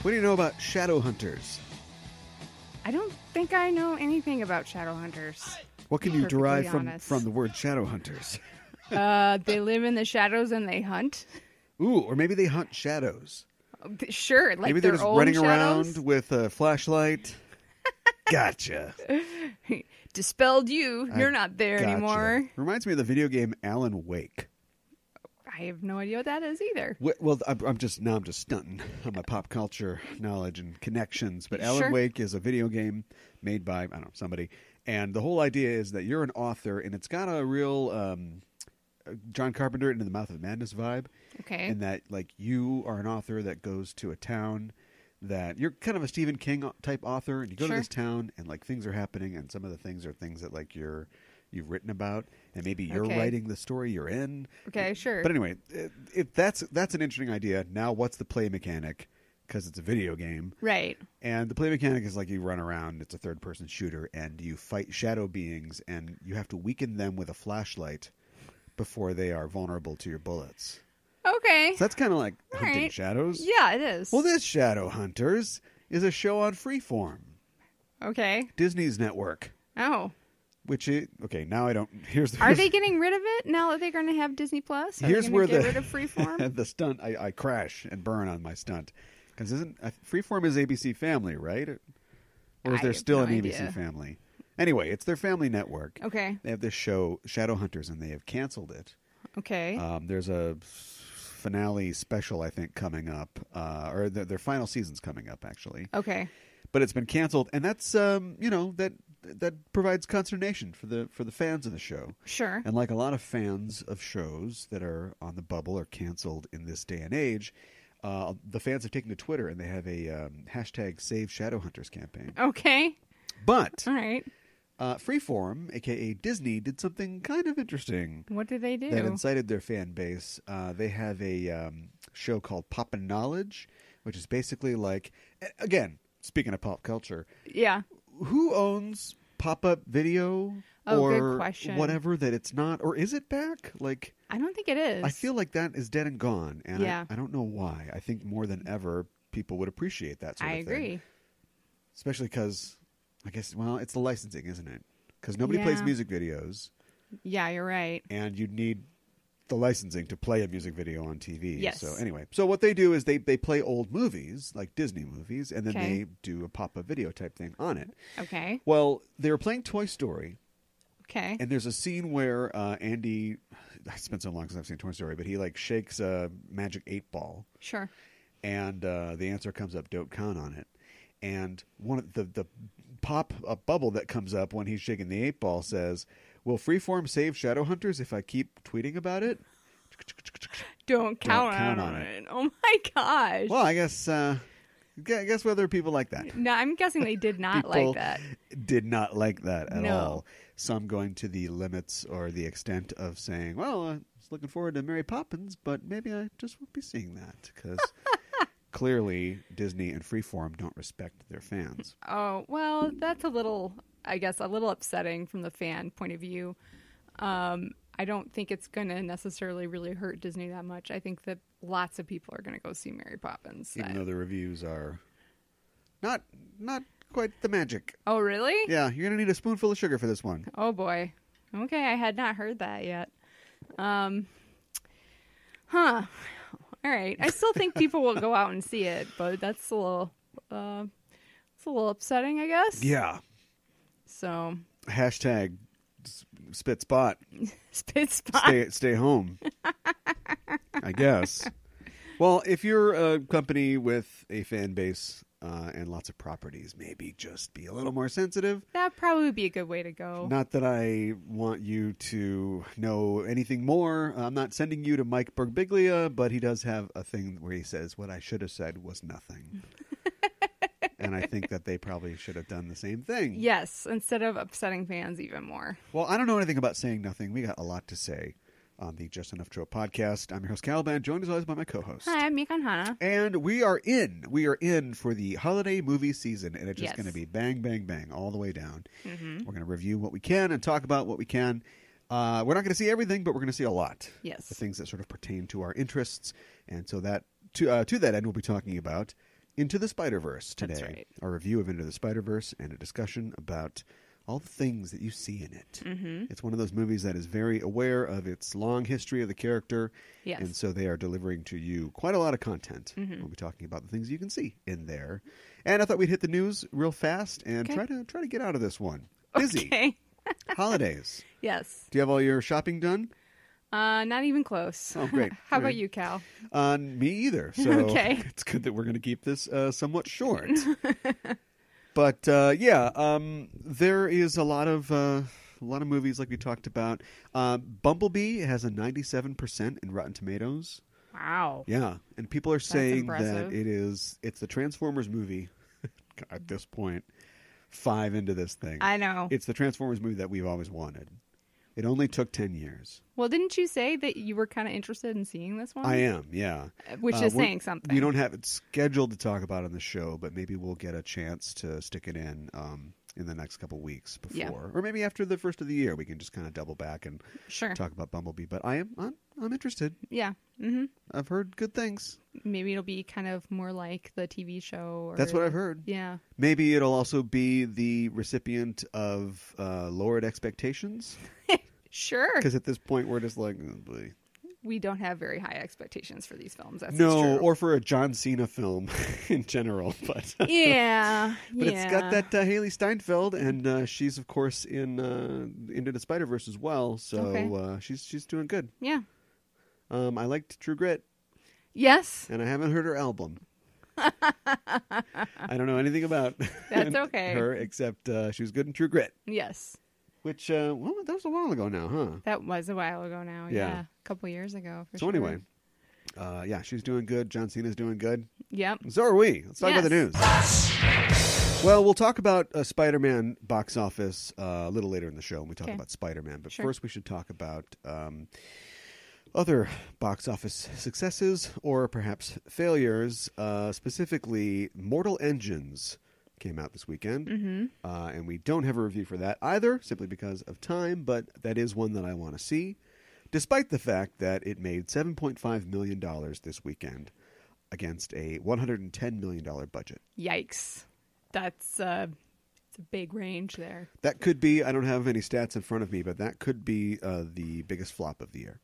What do you know about shadow hunters? I don't think I know anything about shadow hunters. What can you derive honest. from the word shadow hunters? They live in the shadows and they hunt. Ooh, or maybe they hunt shadows. Sure, like Maybe they're their just own running shadows? around with a flashlight. Gotcha. Dispelled you. You're not there Gotcha. anymore. Reminds me of the video game Alan Wake. I have no idea what that is either. Well, I'm just stunting on my pop culture knowledge and connections. But Alan Sure. Wake is a video game made by, I don't know, somebody. And the whole idea is that you're an author, and it's got a real John Carpenter Into the Mouth of Madness vibe. Okay. In that, like, you are an author that goes to a town that you're kind of a Stephen King type author, and you go to Sure. this town, and like things are happening, and some of the things are things that like you've written about, and maybe you're Okay. writing the story you're in. Okay, sure. But anyway, that's an interesting idea. Now, what's the play mechanic? Because it's a video game, Right. and the play mechanic is like you run around. It's a third-person shooter, and you fight shadow beings, and you have to weaken them with a flashlight before they are vulnerable to your bullets. Okay. So that's kind of like All hunting right. shadows. Yeah, it is. Well, this Shadow Hunters is a show on Freeform, Okay. Disney's network. Oh. Now I don't. Are they getting rid of it now that they're going to have Disney Plus? Are Here's they where going to the get rid of Freeform? the stunt. I crash and burn on my stunt because Freeform is ABC Family, right? Or is I there have still no an idea. ABC Family? Anyway, it's their family network. Okay. They have this show Shadow Hunters, and they have canceled it. Okay. There's a finale special, I think, coming up, or their final season's coming up, actually. Okay. But it's been canceled, and that's that provides consternation for the fans of the show. Sure. And like a lot of fans of shows that are on the bubble or canceled in this day and age, the fans have taken to Twitter and they have a hashtag Save Shadowhunters campaign. Okay. But All right. Freeform, aka Disney, did something kind of interesting What do they do? that incited their fan base. They have a show called Poppin' Knowledge, which is basically like, again, speaking of pop culture, Yeah. who owns pop-up video Oh, or good question. whatever that it's not, or is it back? Like, I don't think it is. I feel like that is dead and gone, and Yeah. I don't know why. I think more than ever people would appreciate that sort I of thing. agree. Especially because, I guess, well, it's the licensing, isn't it? Because nobody plays Yeah. music videos, Yeah, you're right. and you'd need the licensing to play a music video on TV. Yes. So anyway, so what they do is they play old movies, like Disney movies, and then Okay. they do a pop-up video type thing on it. Okay. Well, they were playing Toy Story, Okay. and there's a scene where Andy, it's been so long since I've seen Toy Story, but he like shakes a magic 8-ball, Sure. and the answer comes up, "Don't count on it." And one of the pop-up bubble that comes up when he's shaking the 8-ball says, "Will Freeform save Shadowhunters if I keep tweeting about it?" Don't count, count on on it. Oh my gosh. Well, I guess whether people like that. No, I'm guessing they did not People like that. Did not like that at No. all. Some going to the limits or the extent of saying, well, I was looking forward to Mary Poppins, but maybe I just won't be seeing that because clearly Disney and Freeform don't respect their fans. Oh, well, that's a little upsetting from the fan point of view. I don't think it's going to necessarily really hurt Disney that much. I think that lots of people are going to go see Mary Poppins. Even though the reviews are not quite the magic. Oh, really? Yeah, you're going to need a spoonful of sugar for this one. Oh, boy. Okay, I had not heard that yet. Huh. All right. I still think people will go out and see it, but that's a little upsetting, I guess. Yeah. So. Hashtag spit spot. Spit spot. Stay home. I guess. Well, if you're a company with a fan base and lots of properties, maybe just be a little more sensitive. That'd probably be a good way to go. Not that I want you to know anything more. I'm not sending you to Mike Birbiglia, but he does have a thing where he says, what I should have said was nothing. And I think that they probably should have done the same thing. Yes, instead of upsetting fans even more. Well, I don't know anything about saying nothing. We got a lot to say on the Just Enough Joe podcast. I'm your host, Caliban, joined as always by my co-host. Hi, I'm Mikan Hana. And we are in for the holiday movie season, and it's just Yes. going to be bang, bang, bang all the way down. Mm-hmm. We're going to review what we can and talk about what we can. We're not going to see everything, but we're going to see a lot. Yes. The things that sort of pertain to our interests. And so that to that end, we'll be talking about Into the Spider-Verse today. That's right. Our review of Into the Spider-Verse and a discussion about all the things that you see in it. Mm-hmm. It's one of those movies that is very aware of its long history of the character. Yes. And so they are delivering to you quite a lot of content. Mm-hmm. We'll be talking about the things you can see in there. And I thought we'd hit the news real fast and try to get out of this one. Busy. Okay. Holidays. Yes. Do you have all your shopping done? Not even close. Oh, great. How All about right. you, Cal? Me either. So Okay. it's good that we're going to keep this somewhat short. But there is a lot of movies like we talked about. Bumblebee has a 97% in Rotten Tomatoes. Wow. Yeah, and people are saying that impressive. it's the Transformers movie. At this point, 5 into this thing. I know. It's the Transformers movie that we've always wanted. It only took 10 years. Well, didn't you say that you were kind of interested in seeing this one? I am, yeah. Which is saying something. We don't have it scheduled to talk about on the show, but maybe we'll get a chance to stick it in the next couple weeks before. Yeah. Or maybe after the first of the year, we can just kind of double back and Sure. talk about Bumblebee. But I'm interested. Yeah. Mm-hmm. I've heard good things. Maybe it'll be kind of more like the TV show. Or, That's what I've heard. Yeah. Maybe it'll also be the recipient of lowered expectations. Sure. Because at this point, we're just like, oh, boy. We don't have very high expectations for these films. That's No, true. or for a John Cena film in general. But Yeah. but it's got that Haley Steinfeld, and she's of course in Into the Spider-Verse as well. So Okay. she's doing good. Yeah. I liked True Grit, Yes. and I haven't heard her album. I don't know anything about That's okay. her except she was good in True Grit, Yes. which that was a while ago now, huh? That was a while ago now. Yeah. Yeah. A couple years ago. For So sure. anyway, she's doing good. John Cena's doing good. Yep. So are we. Let's talk about the news. Well, we'll talk about Spider-Man box office a little later in the show when we talk Okay. about Spider-Man. But Sure. first we should talk about other box office successes or perhaps failures. Specifically, Mortal Engines came out this weekend. Mm-hmm. And we don't have a review for that either, simply because of time. But that is one that I want to see, despite the fact that it made $7.5 million this weekend against a $110 million budget. Yikes. That's it's a big range there. That could be, I don't have any stats in front of me, but that could be the biggest flop of the year.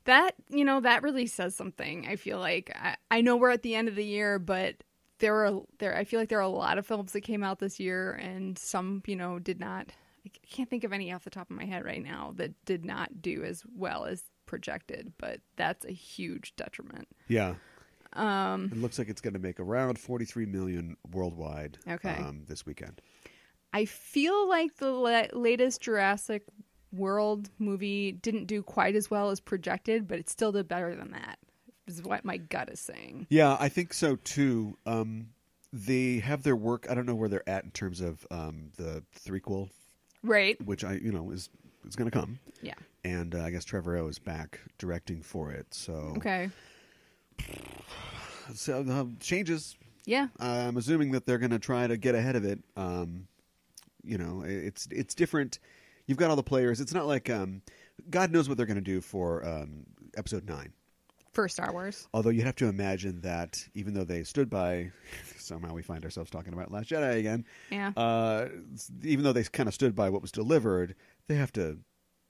That, that really says something. I feel like I know we're at the end of the year, but I feel like there are a lot of films that came out this year, and some, did not. I can't think of any off the top of my head right now that did not do as well as projected, but that's a huge detriment. Yeah. It looks like it's going to make around $43 million worldwide this weekend. I feel like the latest Jurassic World movie didn't do quite as well as projected, but it still did better than that, is what my gut is saying. Yeah, I think so too. They have their work. I don't know where they're at in terms of the threequel, Right. which is going to come. Yeah. And I guess Trevorrow is back directing for it. So Okay. So changes. Yeah. I'm assuming that they're going to try to get ahead of it. It's different. You've got all the players. It's not like God knows what they're going to do for Episode 9. For Star Wars. Although you have to imagine that even though they stood by, somehow we find ourselves talking about Last Jedi again. Yeah. Even though they kind of stood by what was delivered, they have to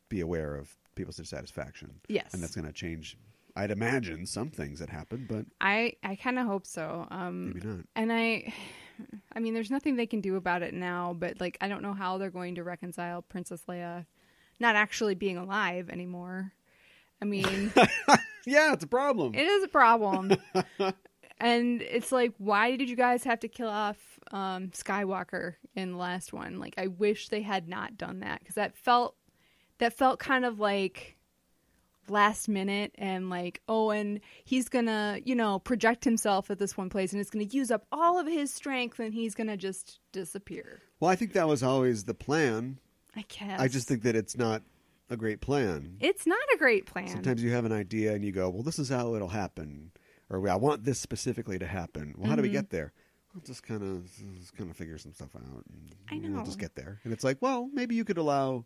be aware of people's dissatisfaction. Yes. And that's going to change, I'd imagine, some things that happen, but I kind of hope so. maybe not. And I mean, there's nothing they can do about it now, but I don't know how they're going to reconcile Princess Leia not actually being alive anymore. I mean, yeah, it's a problem. It is a problem. And it's like, why did you guys have to kill off Skywalker in the last one? I wish they had not done that, because that felt kind of like last minute, and and he's gonna project himself at this one place, and it's gonna use up all of his strength, and he's gonna just disappear. Well, I think that was always the plan. I guess. I just think that it's not a great plan. It's not a great plan. Sometimes you have an idea and you go, well, this is how it'll happen, or I want this specifically to happen. Well, how do we get there? We'll just kind of figure some stuff out. And I know. We'll just get there. And it's like, well, maybe you could allow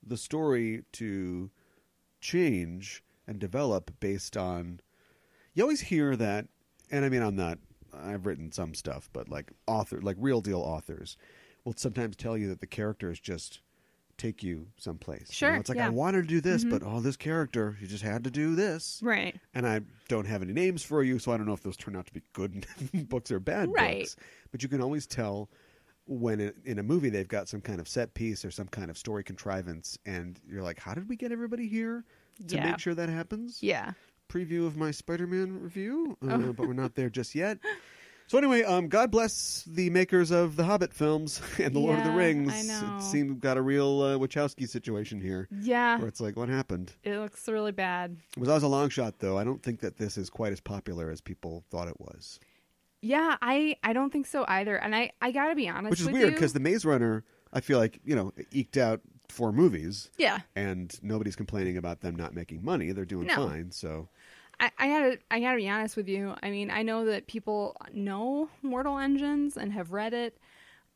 the story to change and develop based on. You always hear that, and I mean, I'm not I've written some stuff, but like real deal authors will sometimes tell you that the characters just take you someplace. Sure. It's like, I wanted to do this, Mm-hmm. but this character, you just had to do this. Right. And I don't have any names for you, so I don't know if those turn out to be good books or bad books. But you can always tell when in a movie they've got some kind of set piece or some kind of story contrivance, and you're like, how did we get everybody here to make sure that happens? Yeah. Preview of my Spider-Man review, but we're not there just yet. So anyway, God bless the makers of the Hobbit films and the Lord of the Rings. I know. It seemed got a real Wachowski situation here. Yeah. Where it's like, what happened? It looks really bad. It was always a long shot, though. I don't think that this is quite as popular as people thought it was. Yeah, I don't think so either. And I got to be honest with you. Which is weird, because The Maze Runner, I feel like, eked out 4 movies. Yeah. And nobody's complaining about them not making money. They're doing fine, so... I gotta be honest with you. I mean, I know that people know Mortal Engines and have read it.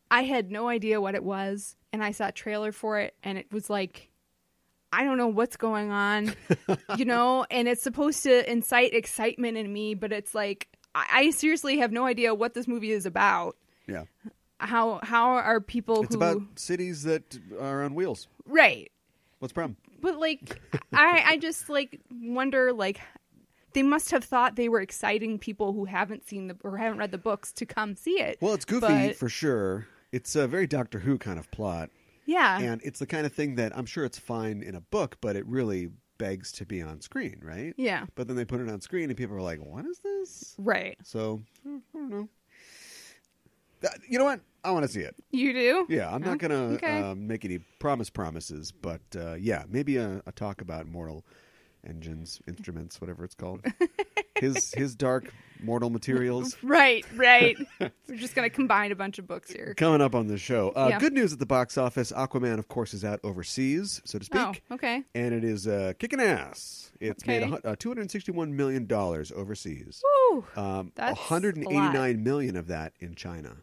I had no idea what it was, and I saw a trailer for it, and it was like, I don't know what's going on, and it's supposed to incite excitement in me, but it's like, I seriously have no idea what this movie is about. Yeah. How are people It's about cities that are on wheels. Right. What's the problem? But, like, I just, like, wonder, like... They must have thought they were exciting people who haven't seen or haven't read the books to come see it. Well, it's goofy for sure. It's a very Doctor Who kind of plot. Yeah. And it's the kind of thing that I'm sure it's fine in a book, but it really begs to be on screen, right? Yeah. But then they put it on screen and people are like, what is this? Right. So, I don't know. You know what? I want to see it. You do? Yeah, I'm not going to make any promises, but maybe a talk about Mortal Engines, instruments, whatever it's called. his dark mortal materials. Right. We're just going to combine a bunch of books here. Coming up on the show. Good news at the box office. Aquaman, of course, is out overseas, so to speak. Oh, okay. And it is kicking ass. It's made $261 million overseas. Woo! That's $189 million of that in China.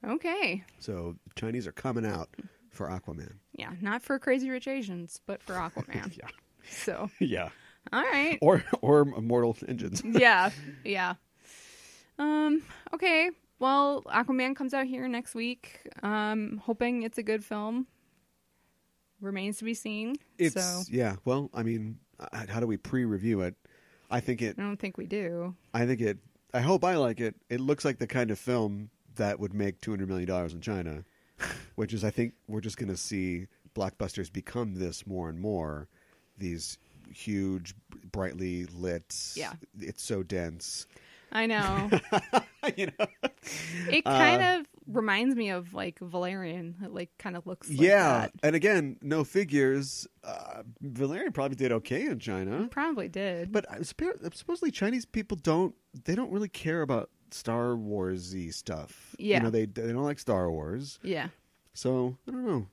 Okay. So Chinese are coming out for Aquaman. Yeah, not for Crazy Rich Asians, but for Aquaman. Yeah. So. Yeah. All right. Or Mortal Engines. Yeah. Okay. Well, Aquaman comes out here next week. Hoping it's a good film. Remains to be seen. Yeah. Well, I mean, how do we pre-review it? I don't think we do. I hope I like it. It looks like the kind of film that would make $200 million in China, which is, I think, we're just going to see blockbusters become this more and more. These huge, brightly lit. Yeah. It's so dense. I know. It kind of reminds me of like Valerian. It like kind of looks like that. And again, no figures. Valerian probably did okay in China. Probably did. But supposedly Chinese people don't really care about Star Wars-y stuff. Yeah. They don't like Star Wars. Yeah. So, I don't know.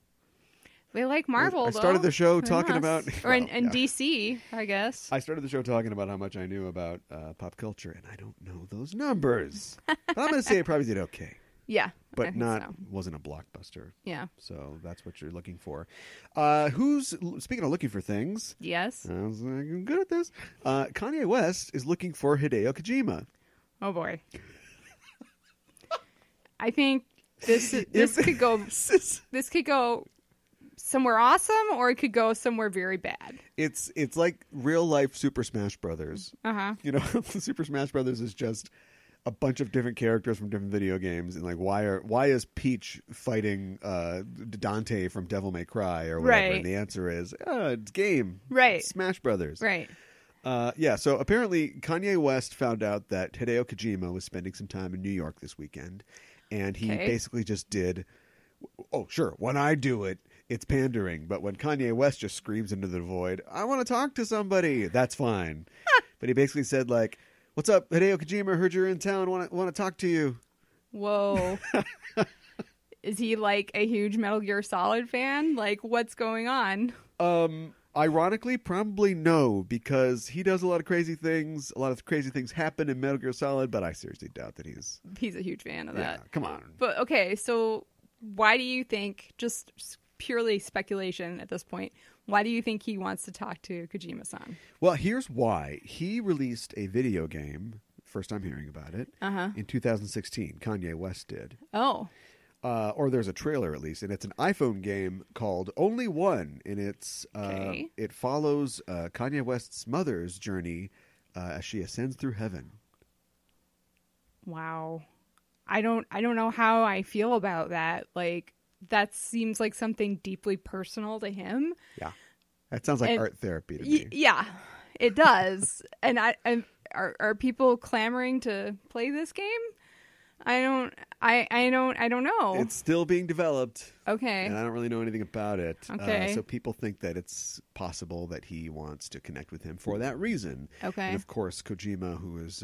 They like Marvel, I started the show talking about... and DC, I guess. I started the show talking about how much I knew about pop culture, and I don't know those numbers. But I'm going to say it probably did okay. Yeah. But wasn't a blockbuster. Yeah. So that's what you're looking for. Speaking of looking for things... Yes? I was like, I'm good at this. Kanye West is looking for Hideo Kojima. Oh, boy. I think this could go... This could go... somewhere awesome, or it could go somewhere very bad. It's like real life Super Smash Brothers. Uh-huh. Super Smash Brothers is just a bunch of different characters from different video games, and like why is Peach fighting Dante from Devil May Cry or whatever? Right. And the answer is it's game. Right. It's Smash Brothers. Right. So apparently Kanye West found out that Hideo Kojima was spending some time in New York this weekend, and he basically just did, oh sure, when I do it, it's pandering. But when Kanye West just screams into the void, I want to talk to somebody, that's fine. But he basically said, like, what's up, Hideo Kojima? Heard you're in town. Want to talk to you. Whoa. Is he like a huge Metal Gear Solid fan? Like, what's going on? Ironically, probably no, because he does a lot of crazy things. A lot of crazy things happen in Metal Gear Solid, but I seriously doubt that he's a huge fan of that. Come on. But okay, so why do you think, just purely speculation at this point, why do you think he wants to talk to Kojima-san? Well, here's why. He released a video game First time hearing about it. Uh-huh. In 2016, Kanye West did. Oh. Or there's a trailer at least, and it's an iPhone game called Only One, and it follows Kanye West's mother's journey as she ascends through heaven. Wow. I don't know how I feel about that. Like, that seems like something deeply personal to him. Yeah. That sounds like art therapy to me. Yeah, it does. And are people clamoring to play this game? I don't know. It's still being developed. Okay. And I don't really know anything about it. Okay. So people think that it's possible that he wants to connect with him for that reason. Okay. And of course, Kojima, who is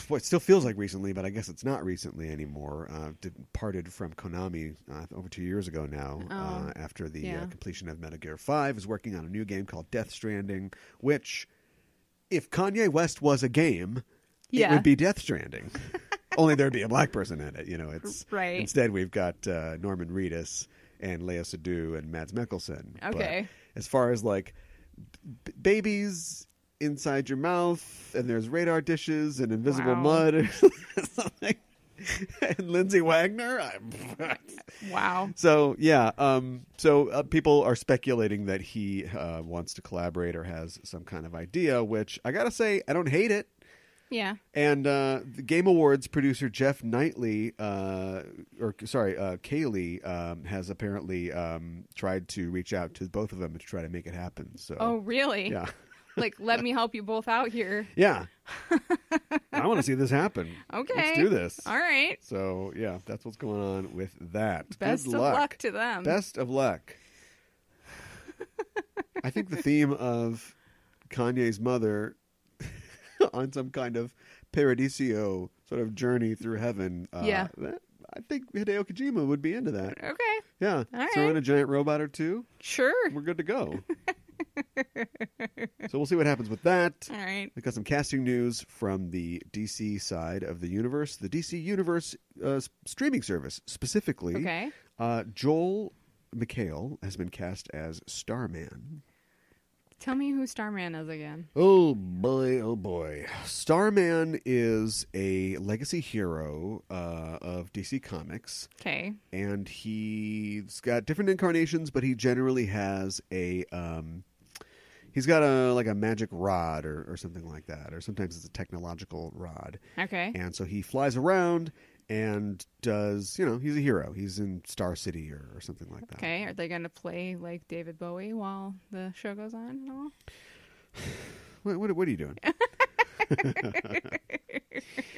what still feels like recently, but I guess it's not recently anymore, departed from Konami over 2 years ago now after the completion of Metal Gear 5, is working on a new game called Death Stranding, which, if Kanye West was a game, it would be Death Stranding. Only there'd be a black person in it. It's right. Instead, we've got Norman Reedus and Lea Seydoux and Mads Mikkelsen. Okay. But as far as like babies inside your mouth, and there's radar dishes and invisible mud or something, and Lindsay Wagner. Wow. So yeah. People are speculating that he wants to collaborate or has some kind of idea. Which I gotta say, I don't hate it. Yeah. And the Game Awards producer Jeff Knightley, Kaylee, has apparently tried to reach out to both of them to try to make it happen. So. Oh, really? Yeah. Like, let me help you both out here. Yeah. I want to see this happen. Okay. Let's do this. All right. So, yeah, that's what's going on with that. Best Good of luck. luck to them. Best of luck. I think the theme of Kanye's mother on some kind of Paradiso sort of journey through heaven. I think Hideo Kojima would be into that. Okay. Yeah. All Throw in right. a giant robot or two. Sure. We're good to go. So we'll see what happens with that. All right. We've got some casting news from the DC side of the universe. The DC Universe streaming service, specifically. Okay. Joel McHale has been cast as Starman. Tell me who Starman is again. Oh boy. Starman is a legacy hero of DC Comics. Okay. And he's got different incarnations, but he generally has he's got a magic rod or something like that, or sometimes it's a technological rod. Okay. And so he flies around and does, he's a hero. He's in Star City or something like that. Okay. Are they going to play like David Bowie while the show goes on at all? What are you doing?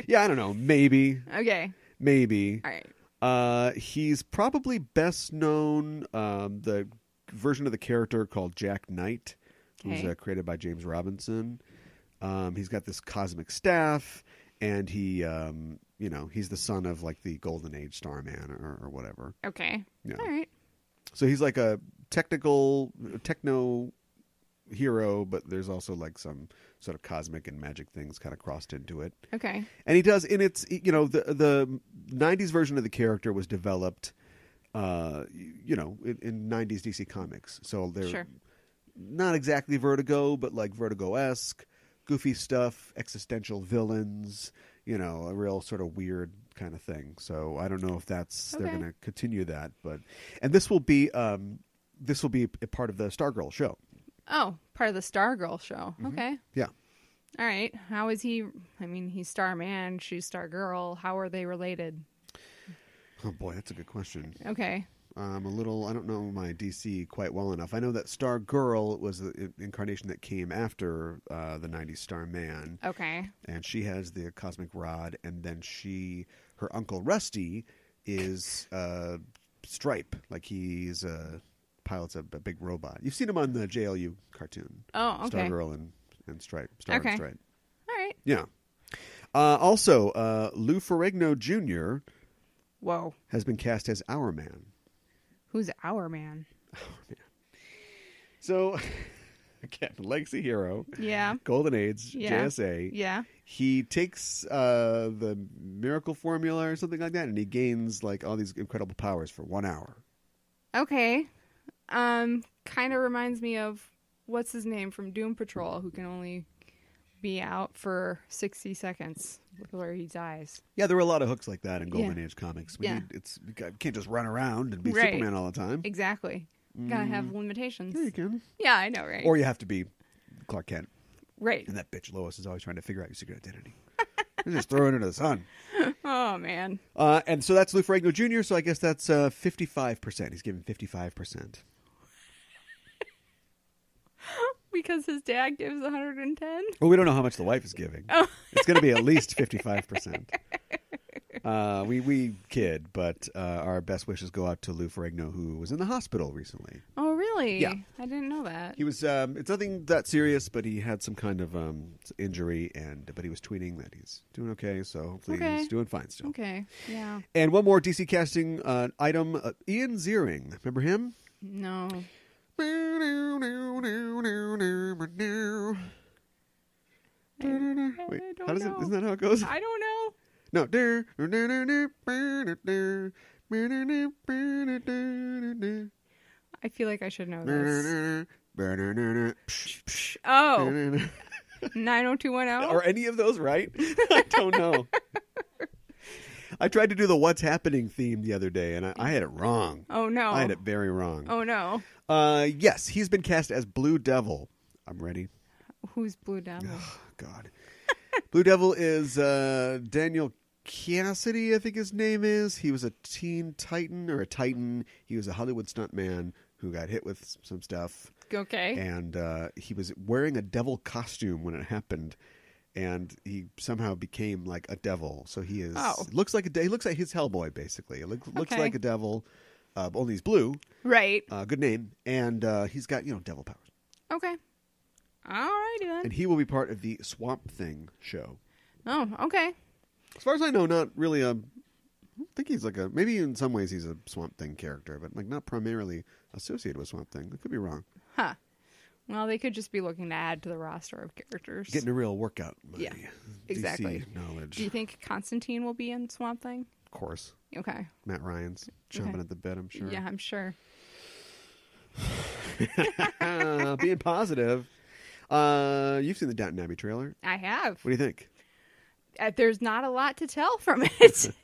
Yeah, I don't know. Maybe. Okay. Maybe. All right. He's probably best known, the version of the character called Jack Knight, who's created by James Robinson. He's got this cosmic staff, and he, he's the son of like the Golden Age Starman or whatever. Okay. Yeah. All right. So he's like a techno hero, but there's also like some sort of cosmic and magic things kind of crossed into it. Okay. And he does, and it's, the 90s version of the character was developed, in 90s DC Comics. So they're not exactly Vertigo, but like Vertigo-esque, goofy stuff, existential villains, a real sort of weird kind of thing. So I don't know if they're going to continue that, and this will be a part of the Stargirl show. Oh, part of the Stargirl show. Mm-hmm. Okay. Yeah. All right. How is he? I mean, he's Starman, she's Stargirl. How are they related? Oh boy, that's a good question. Okay. I don't know my DC quite well enough. I know that Stargirl was the incarnation that came after the 90s Starman. Okay. And she has the cosmic rod, and then her Uncle Rusty is Stripe. Like he's pilots a big robot. You've seen him on the JLU cartoon. Oh, okay. Stargirl and Stripe. Star and Stripe. All right. Yeah. Also, Lou Ferrigno Jr. Whoa. has been cast as Our Man. Who's Our Man? Our Man. So, again, legacy hero. Yeah. Golden Age, JSA. Yeah. He takes the miracle formula or something like that, and he gains like all these incredible powers for 1 hour. Okay. Kind of reminds me of what's his name from Doom Patrol, who can only be out for 60 seconds before he dies. Yeah, there were a lot of hooks like that in Golden Yeah. Age comics. Yeah. You can't just run around and be Right. Superman all the time. Exactly. Gotta have limitations. Yeah, you can. Yeah, I know, right? Or you have to be Clark Kent. right. And that bitch Lois is always trying to figure out your secret identity. You're just throwing it into the sun. Oh, man. And so that's Lou Ferrigno Jr., so I guess that's 55%. He's given 55%. Because his dad gives 110? Well, we don't know how much the wife is giving. Oh. It's going to be at least 55%. We kid, but our best wishes go out to Lou Ferrigno, who was in the hospital recently. Oh, really? Yeah. I didn't know that. He was. It's nothing that serious, but he had some kind of injury, but he was tweeting that he's doing okay. So hopefully Okay. he's doing fine still. Okay. Yeah. And one more DC casting item: Ian Ziering. Remember him? No. Wait, how does it? Isn't that how it goes? I don't know. No. I feel like I should know this. Oh, 90210? Are any of those right? I don't know. I tried to do the What's Happening theme the other day, and I had it wrong. Oh, no. I had it very wrong. Oh, no. Yes, he's been cast as Blue Devil. I'm ready. Who's Blue Devil? Oh, God. Blue Devil is Daniel Cassidy, I think his name is. He was a teen titan or a titan. He was a Hollywood stuntman who got hit with some stuff. Okay. And he was wearing a devil costume when it happened. And he somehow became like a devil. So he is. Oh. Looks like he looks like his Hellboy, basically. It looks Okay. like a devil, only he's blue. Right. Good name. And he's got, devil powers. Okay. All righty then. And he will be part of the Swamp Thing show. Oh, okay. As far as I know, not really I think he's maybe in some ways he's a Swamp Thing character, but not primarily associated with Swamp Thing. I could be wrong. Huh. Well, they could just be looking to add to the roster of characters. Getting a real workout. Yeah, DC exactly. knowledge. Do you think Constantine will be in Swamp Thing? Of course. Okay. Matt Ryan's chomping Okay. at the bit, I'm sure. Yeah, I'm sure. Being positive. You've seen the Downton Abbey trailer. I have. What do you think? There's not a lot to tell from it.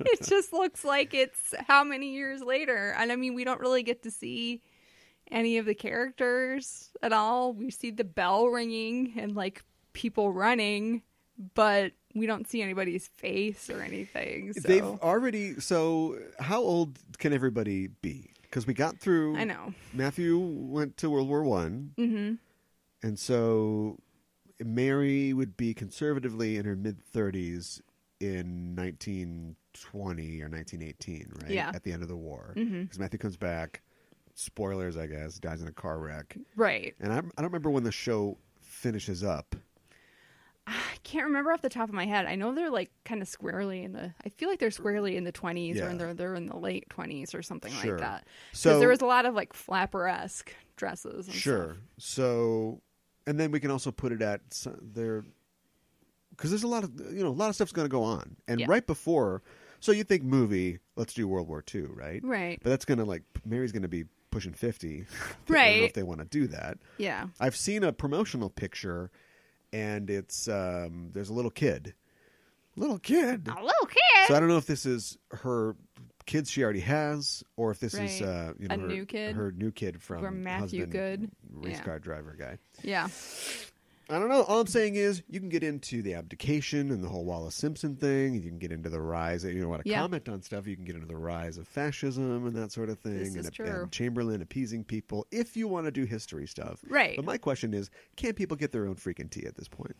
It just looks like it's how many years later. And I mean, we don't really get to see any of the characters at all. We see the bell ringing and people running, but we don't see anybody's face or anything. So. They've already. So, how old can everybody be? Because we got through. I know. Matthew went to World War One, and so Mary would be conservatively in her mid-30s in 1920 or 1918, right? Yeah. At the end of the war, because Matthew comes back. Spoilers, I guess. Dies in a car wreck. Right. And I don't remember when the show finishes up. I can't remember off the top of my head. I know they're kind of squarely I feel like they're squarely in the 20s Yeah. or they're in the late 20s or something Sure. like that. So Because there was a lot of flapper-esque dresses and sure. stuff. So, and then we can also put it at there because there's a lot of stuff's going to go on. And Yeah. right before, so you think movie, let's do World War II, right? Right. But that's going to Mary's going to be pushing 50. I don't know Right. if they want to do that. Yeah. I've seen a promotional picture, and it's there's a little kid. Little kid. A little kid. So I don't know if this is her kids she already has, or if this is Right. her new kid? her new kid from Matthew husband, Good. race Yeah. car driver guy. Yeah. I don't know. All I'm saying is you can get into the abdication and the whole Wallace Simpson thing. You can get into the rise. Want to Yeah. comment on stuff. You can get into the rise of fascism and that sort of thing. This is true. And Chamberlain appeasing people if you want to do history stuff. Right. But my question is, can people get their own freaking tea at this point?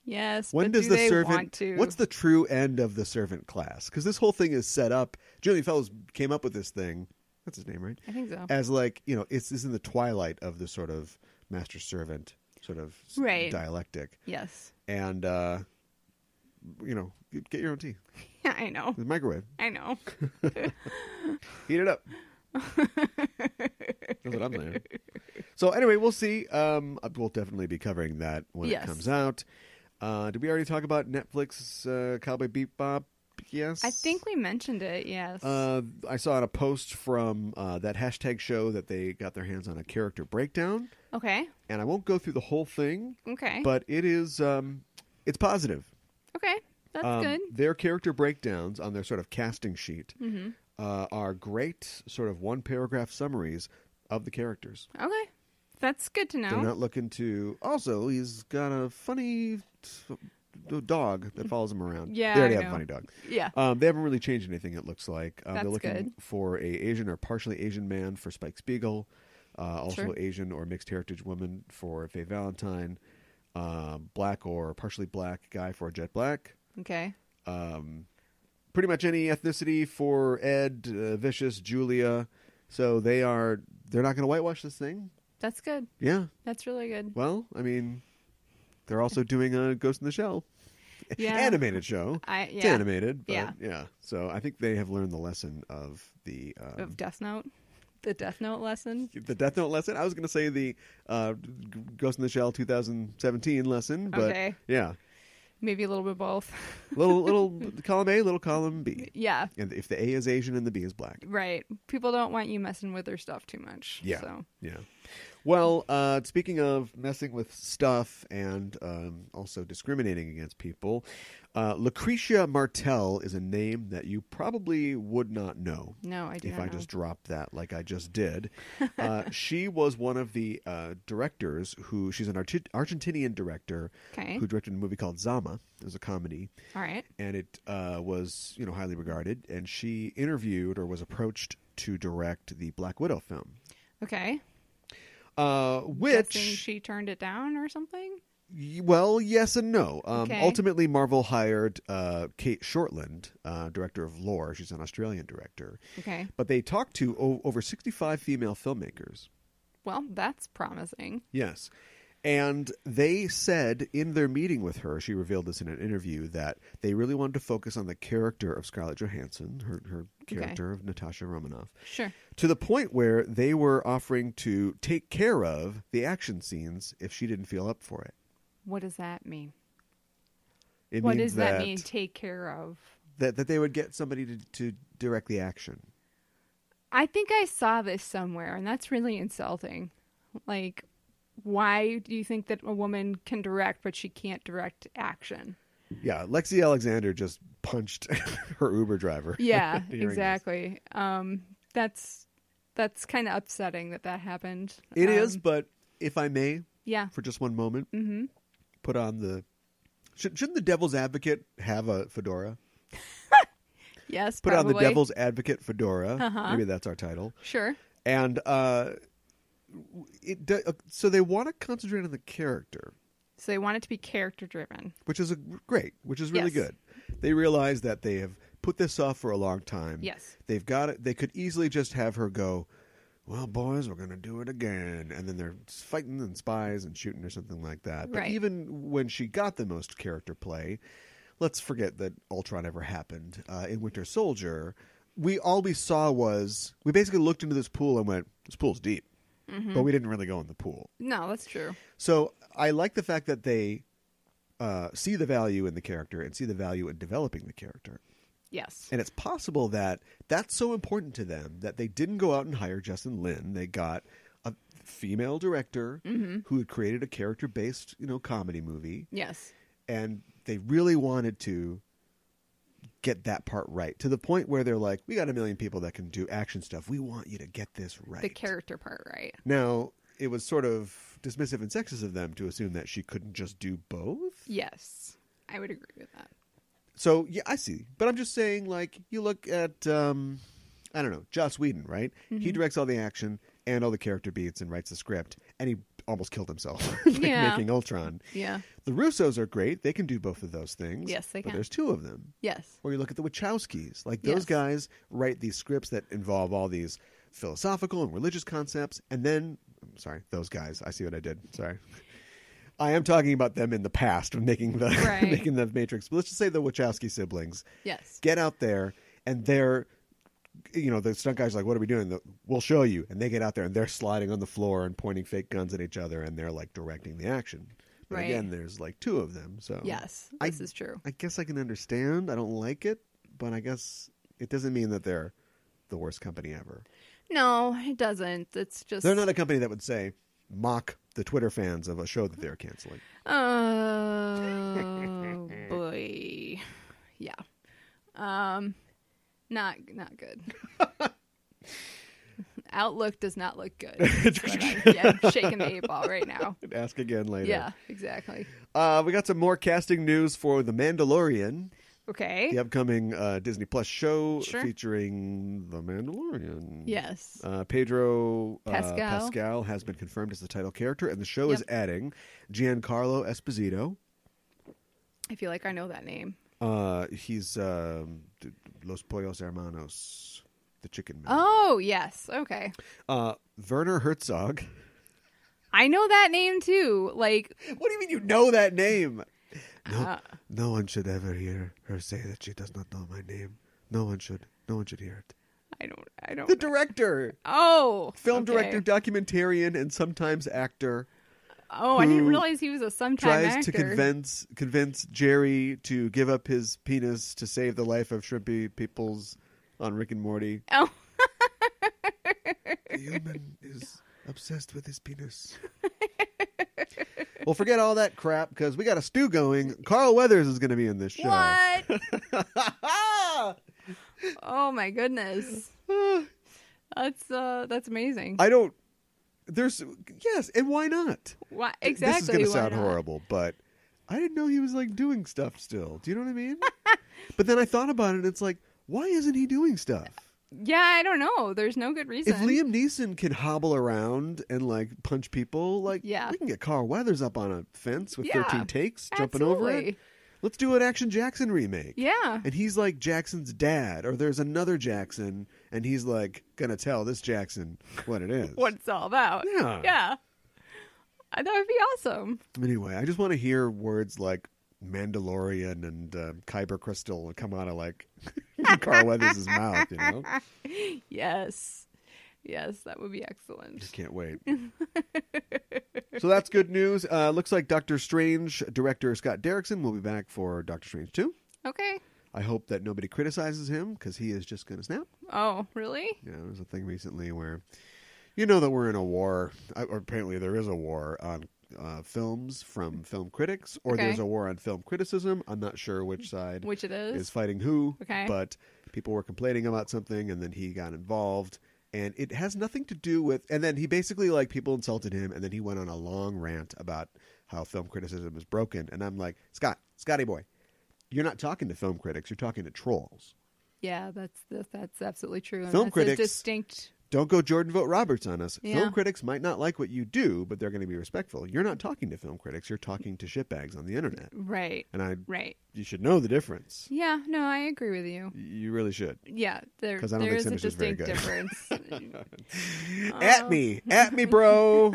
Yes. When but does do the they servant? want to? What's the true end of the servant class? Because this whole thing is set up. Julian Fellows came up with this thing. That's his name, right? I think so. As it's in the twilight of the sort of master servant sort of Right. dialectic. Yes. And get your own tea. Yeah, I know. The microwave. I know. Heat it up. That's what I'm saying. So anyway, we'll see. We'll definitely be covering that when Yes. it comes out. Did we already talk about Netflix Cowboy Bebop? yes. I think we mentioned it, yes. I saw in a post from that hashtag show that they got their hands on a character breakdown. Okay. And I won't go through the whole thing. Okay. But it is, it's positive. Okay. That's good. Their character breakdowns on their sort of casting sheet Mm-hmm. are great sort of one-paragraph summaries of the characters. Okay. That's good to know. They're not looking to... Also, he's got a funny dog that follows him around. Yeah, they already I have a know. funny dog. Yeah. They haven't really changed anything, it looks like. That's they're looking good. for a Asian or partially Asian man for Spike Spiegel. Also Sure. Asian or mixed heritage woman for Faye Valentine. Black or partially black guy for Jet Black. Okay. Pretty much any ethnicity for Ed, Vicious, Julia. So they're not going to whitewash this thing. That's good. Yeah. That's really good. Well, I mean, they're also doing a Ghost in the Shell Yeah. animated show. It's Yeah. animated, but Yeah. yeah. So I think they have learned the lesson of the Of Death Note? The Death Note lesson? the Death Note lesson. I was going to say the Ghost in the Shell 2017 lesson, but Okay. yeah, Maybe a little bit both. little column A, little column B, Yeah. and if the A is Asian and the B is black. Right. People don't want you messing with their stuff too much. Yeah. So. Yeah. Well, speaking of messing with stuff and also discriminating against people, Lucretia Martel is a name that you probably would not know. No, I do If not I know. just dropped that like I just did. She was one of the directors she's an Argentinian director Okay. who directed a movie called Zama. It was a comedy. All right. And it was, highly regarded. And she interviewed or was approached to direct the Black Widow film. Okay. Which Guessing she turned it down or something? Well, yes and no. Okay. Ultimately, Marvel hired Kate Shortland, director of Lore. She's an Australian director. Okay. But they talked to over 65 female filmmakers. Well, that's promising. Yes. And they said in their meeting with her, she revealed this in an interview, that they really wanted to focus on the character of Scarlett Johansson, her character of Natasha Romanoff, Sure. to the point where they were offering to take care of the action scenes if she didn't feel up for it. What does that mean? It What means does that mean, take care of? That they would get somebody to direct the action. I think I saw this somewhere, and that's really insulting. Like, why do you think that a woman can direct, but she can't direct action? Yeah, Lexi Alexander just punched her Uber driver. Yeah, Hearing exactly. That's kind of upsetting that happened. this. It is, but if I may, Yeah. for just one moment, Mm-hmm. put on the... Shouldn't the Devil's Advocate have a fedora? Yes, Put on the probably. Devil's Advocate fedora. Uh-huh. Maybe that's our title. Sure. And so they want to concentrate on the character, So they want it to be character driven. which is great, which is really Yes. good. They realize that they have put this off for a long time. Yes. They've got it. They could easily just have her go, well, boys, we're going to do it again. And then they're fighting and spies and shooting or something like that. But Right. even when she got the most character play, let's forget that Ultron ever happened. In Winter Soldier, all we saw was, we basically looked into this pool and went, this pool's deep. Mm-hmm. But we didn't really go in the pool. No, that's true. So I like the fact that they see the value in the character and see the value in developing the character. Yes. And it's possible that that's so important to them that they didn't go out and hire Justin Lin. They got a female director who had created a character-based, comedy movie. Yes. And they really wanted to get that part right, to the point where they're like, we got 1 million people that can do action stuff. We want you to get this right. The character part right. Now, it was sort of dismissive and sexist of them to assume that she couldn't just do both. Yes. I would agree with that. So, yeah, I see. But I'm just saying, like, you look at, I don't know, Joss Whedon, right? He directs all the action and all the character beats and writes the script, and he almost killed himself Yeah. making Ultron. Yeah. The Russos are great. They can do both of those things. Yes, they But can. there's 2 of them. Yes. Or you look at the Wachowskis. Like, those Yes. guys write these scripts that involve all these philosophical and religious concepts, and then, I'm sorry, those guys. I see what I did. Sorry. I am talking about them in the past when making the Right. making the Matrix. But let's just say the Wachowski siblings Yes. get out there, and they're, the stunt guys are like, what are we doing? We'll show you. And they get out there, and they're sliding on the floor and pointing fake guns at each other, and they're like directing the action. But Right. again, there's like 2 of them. So Yes. I- This is true. I guess I can understand. I don't like it, but I guess it doesn't mean that they're the worst company ever. No, it doesn't. It's just... They're not a company that would say, mock the Twitter fans of a show that they're canceling. Oh, boy. Yeah. Not good. Outlook does not look good. I'm shaking the 8 ball right now. Ask again later. Yeah, exactly. We got some more casting news for The Mandalorian. Okay. The upcoming Disney Plus show Sure. featuring The Mandalorian. Yes. Pedro Pascal. has been confirmed as the title character, and the show is adding Giancarlo Esposito. I feel like I know that name. He's Los Pollos Hermanos, the chicken man. Oh, yes. Okay. Werner Herzog. I know that name, too. Like... What do you mean you know that name? No one should ever hear her say that she does not know my name. No one should hear it. I don't. The director. Oh. Film okay. director, documentarian, and sometimes actor. Oh, I didn't realize he was a sometime Tries actor. to convince Jerry to give up his penis to save the life of shrimpy peoples on Rick and Morty. Oh. The human is obsessed with his penis. Well, forget all that crap because we got a stew going. Carl Weathers is going to be in this show. What? Oh my goodness. That's amazing. Yes, and why not? Why, exactly. This is going to sound why not? horrible, but I didn't know he was like doing stuff still. Do you know what I mean? But then I thought about it and it's like, why isn't he doing stuff? Yeah, I don't know. There's no good reason. If Liam Neeson can hobble around and like punch people, like we can get Carl Weathers up on a fence with 13 takes, jumping over it. Let's do an Action Jackson remake. Yeah. And he's like Jackson's dad, or there's another Jackson, and he's like gonna tell this Jackson what it is. What it's all about. Yeah. Yeah. That would be awesome. Anyway, I just want to hear words like Mandalorian and Kyber Crystal come out of like Carl Weathers' mouth, you know? Yes. Yes, that would be excellent. Just can't wait. So that's good news. Looks like Doctor Strange director Scott Derrickson will be back for Doctor Strange 2. Okay. I hope that nobody criticizes him because he is just going to snap. Oh, really? Yeah, there was a thing recently where you know that we're in a war, or apparently there is a war on films from film critics, or there's a war on film criticism. I'm not sure which side it is fighting who, okay. But people were complaining about something, and then he got involved, and it has nothing to do with, and then he basically, like, people insulted him, and then he went on a long rant about how film criticism is broken, and I'm like, Scotty boy, you're not talking to film critics, you're talking to trolls. Yeah, that's absolutely true. And film that's critics a distinct... Don't go Jordan Vogt Roberts on us. Yeah. Film critics might not like what you do, but they're going to be respectful. You're not talking to film critics. You're talking to shitbags on the internet. Right. And right. You should know the difference. Yeah, no, I agree with you. You really should. Yeah, there I don't think is a Sinister's very distinct good. difference. At me, bro.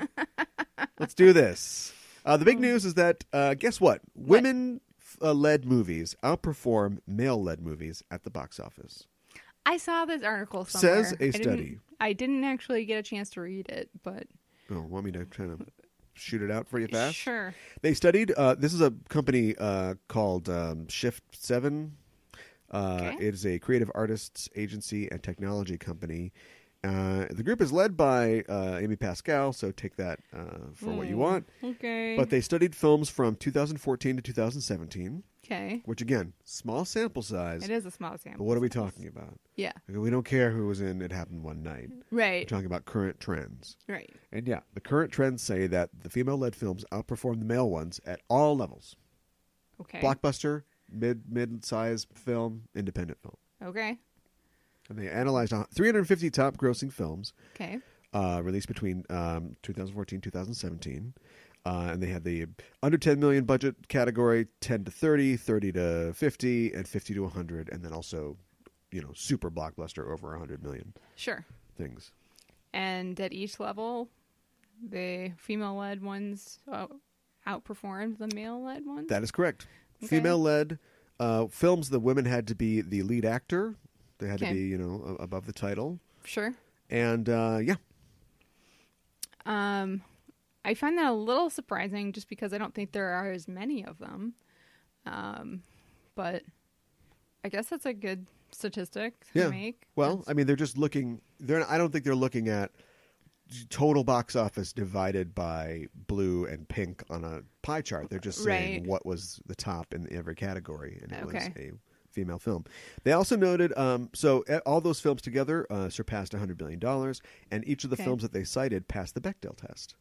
Let's do this. The big news is that, guess what? Women-led movies outperform male-led movies at the box office. I saw this article somewhere. Says a study. I didn't actually get a chance to read it, but... Oh, want me to kind of shoot it out for you fast? Sure. They studied, this is a company called Shift 7. It is a creative artists agency and technology company. The group is led by Amy Pascal, so take that for what you want. Okay. But they studied films from 2014 to 2017. Okay. Which, again, small sample size. It is a small sample But what are we size. talking about? Yeah. We don't care who was in It Happened One Night. Right. We're talking about current trends. Right. And yeah, the current trends say that the female-led films outperform the male ones at all levels. Okay. Blockbuster, mid-size film, independent film. Okay. And they analyzed 350 top-grossing films. Okay. Released between 2014 and 2017. And they had the under 10 million budget category, 10 to 30, 30 to 50, and 50 to 100. And then also, super blockbuster over 100 million. Sure. Things. And at each level, the female-led ones outperformed the male-led ones? That is correct. Okay. Female-led films, the women had to be the lead actor. They had to be, above the title. Sure. And, yeah. I find that a little surprising just because I don't think there are as many of them. But I guess that's a good statistic to Yeah. make. Well, I mean, they're just looking. I don't think they're looking at total box office divided by blue and pink on a pie chart. They're just saying Right. what was the top in every category, and it was Okay. a female film. They also noted, so all those films together surpassed $100 billion, and each of the Okay. films that they cited passed the Bechdel test.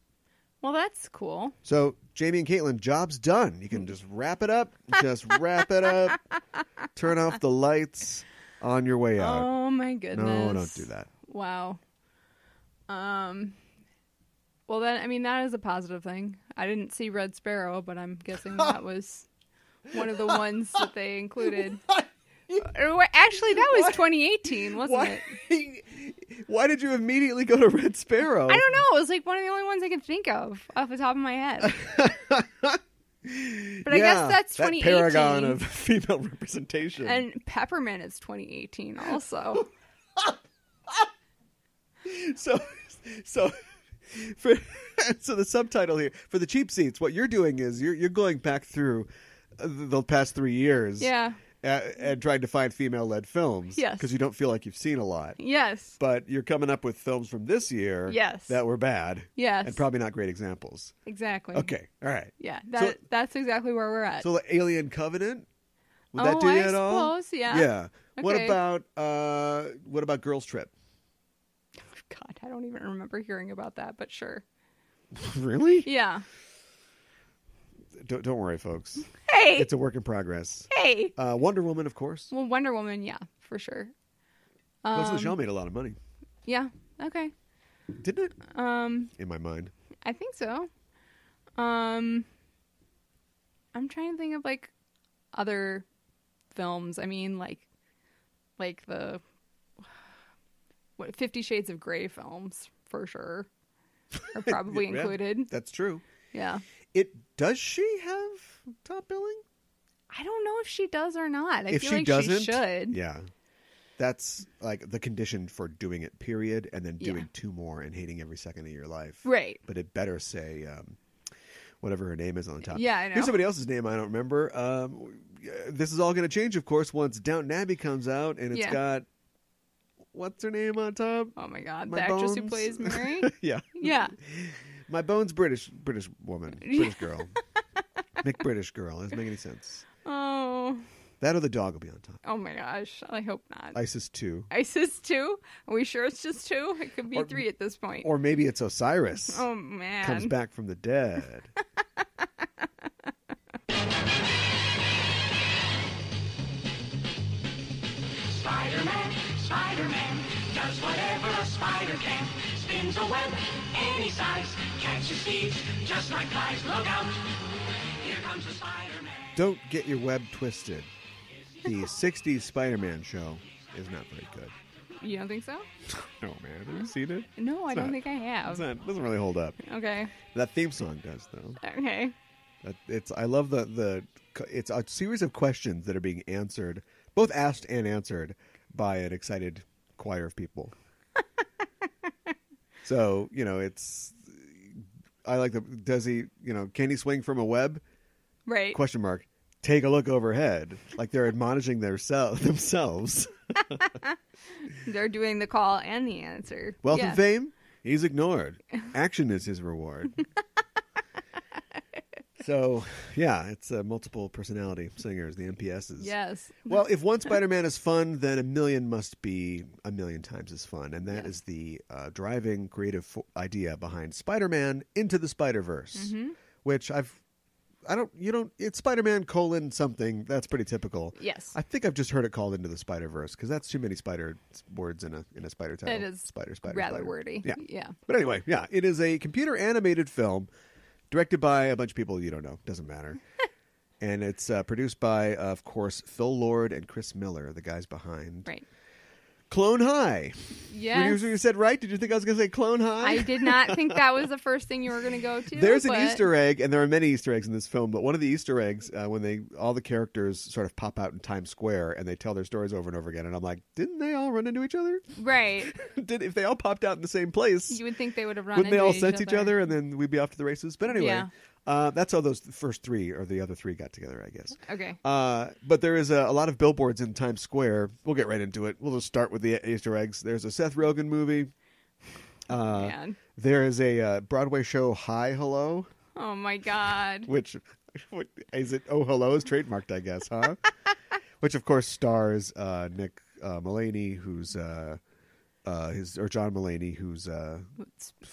Well, that's cool. So, Jamie and Caitlin, job's done. You can just wrap it up. Just wrap it up. Turn off the lights on your way out. Oh my goodness. No, don't do that. Wow. Well, then, I mean, that is a positive thing. I didn't see Red Sparrow, but I'm guessing that was one of the ones that they included. Actually, that was 2018, wasn't it? Why did you immediately go to Red Sparrow? I don't know. It was like one of the only ones I could think of off the top of my head. But I guess that's 2018. That paragon of female representation. And Peppermint is 2018 also. So the subtitle here for the cheap seats, what you're doing is you're going back through the past 3 years, Yeah. and trying to find female-led films, Yes. because you don't feel like you've seen a lot, Yes. but you're coming up with films from this year, Yes. that were bad, Yes. and probably not great examples. Exactly. Okay, all right. Yeah. So- That's exactly where we're at. So the Alien Covenant, would that do I you at all? suppose, yeah. Yeah. What Okay. about Girls Trip? God, I don't even remember hearing about that, but sure. Really? Yeah. Don't worry, folks. Hey. It's a work in progress. Hey. Wonder Woman, of course. Well, Wonder Woman, yeah, for sure. Ghost in the Shell made a lot of money, Yeah. Okay. didn't it? In my mind. I think so. I'm trying to think of like other films. I mean, like the 50 Shades of Grey films for sure are probably Yeah, included. That's true. Yeah. Does she have top billing? I don't know if she does or not. I If feel she like doesn't, she should. yeah. That's like the condition for doing it, period, and then doing Yeah. 2 more and hating every second of your life. Right. But it better say whatever her name is on the top. Yeah, I know. Here's somebody else's name I don't remember. This is all going to change, of course, once Downton Abbey comes out, and it's got, what's her name on top? Oh my God. My the actress who Bones. plays Mary? Yeah. Yeah. My Bones British woman. British girl. McBritish girl. Doesn't make any sense. Oh. That or the dog will be on top. Oh my gosh. I hope not. ISIS 2. ISIS 2? Are we sure it's just 2? It could be Or- 3 at this point. Or maybe it's Osiris. Oh man. Comes back from the dead. Spider-Man does whatever a spider can. Spins a web any size, catches thieves just like flies. Look out, here comes the Spider-Man. Don't get your web twisted. The 60s Spider-Man show is not very good. You don't think so? No, man. Have you seen it? No, I It's don't not- think I have. Doesn't really hold up. Okay. That theme song does, though. Okay. I love it's a series of questions that are being answered, both asked and answered, by an excited choir of people. So, I like can he swing from a web? Right. Question mark. Take a look overhead. Like they're admonishing themselves. They're doing the call and the answer. Wealth Yeah. and fame, he's ignored. Action is his reward. So, yeah, it's multiple personality singers, the MPSs. Yes. Well, if one Spider-Man is fun, then a million must be a million times as fun. And that is the driving creative idea behind Spider-Man Into the Spider-Verse, which it's Spider-Man : something. That's pretty typical. Yes. I think I've just heard it called Into the Spider-Verse because that's too many spider words in a spider title. It is spider, rather spider. wordy. Yeah. Yeah. But anyway, yeah, it is a computer animated film directed by a bunch of people you don't know. Doesn't matter. And it's produced by, of course, Phil Lord and Chris Miller, the guys behind Right. Clone High. Yes. You said right? Did you think I was going to say Clone High? I did not think that was the first thing you were going to go to. There's an but- Easter egg, and there are many Easter eggs in this film, but one of the Easter eggs, when all the characters sort of pop out in Times Square and they tell their stories over and over again, and I'm like, didn't they all run into each other? Right. If they all popped out in the same place, You would think they would have run wouldn't they into all sense each other and then we'd be off to the races? But anyway, Yeah. That's how those first three or the other three got together, I guess. Okay. But there is a lot of billboards in Times Square. We'll get right into it. We'll just start with the Easter eggs. There's a Seth Rogen movie. Man. There is a Broadway show, Hi Hello, Oh my God. which is it? Oh Hello is trademarked, I guess, huh? Which of course stars Nick Mulaney, who's John Mulaney, who's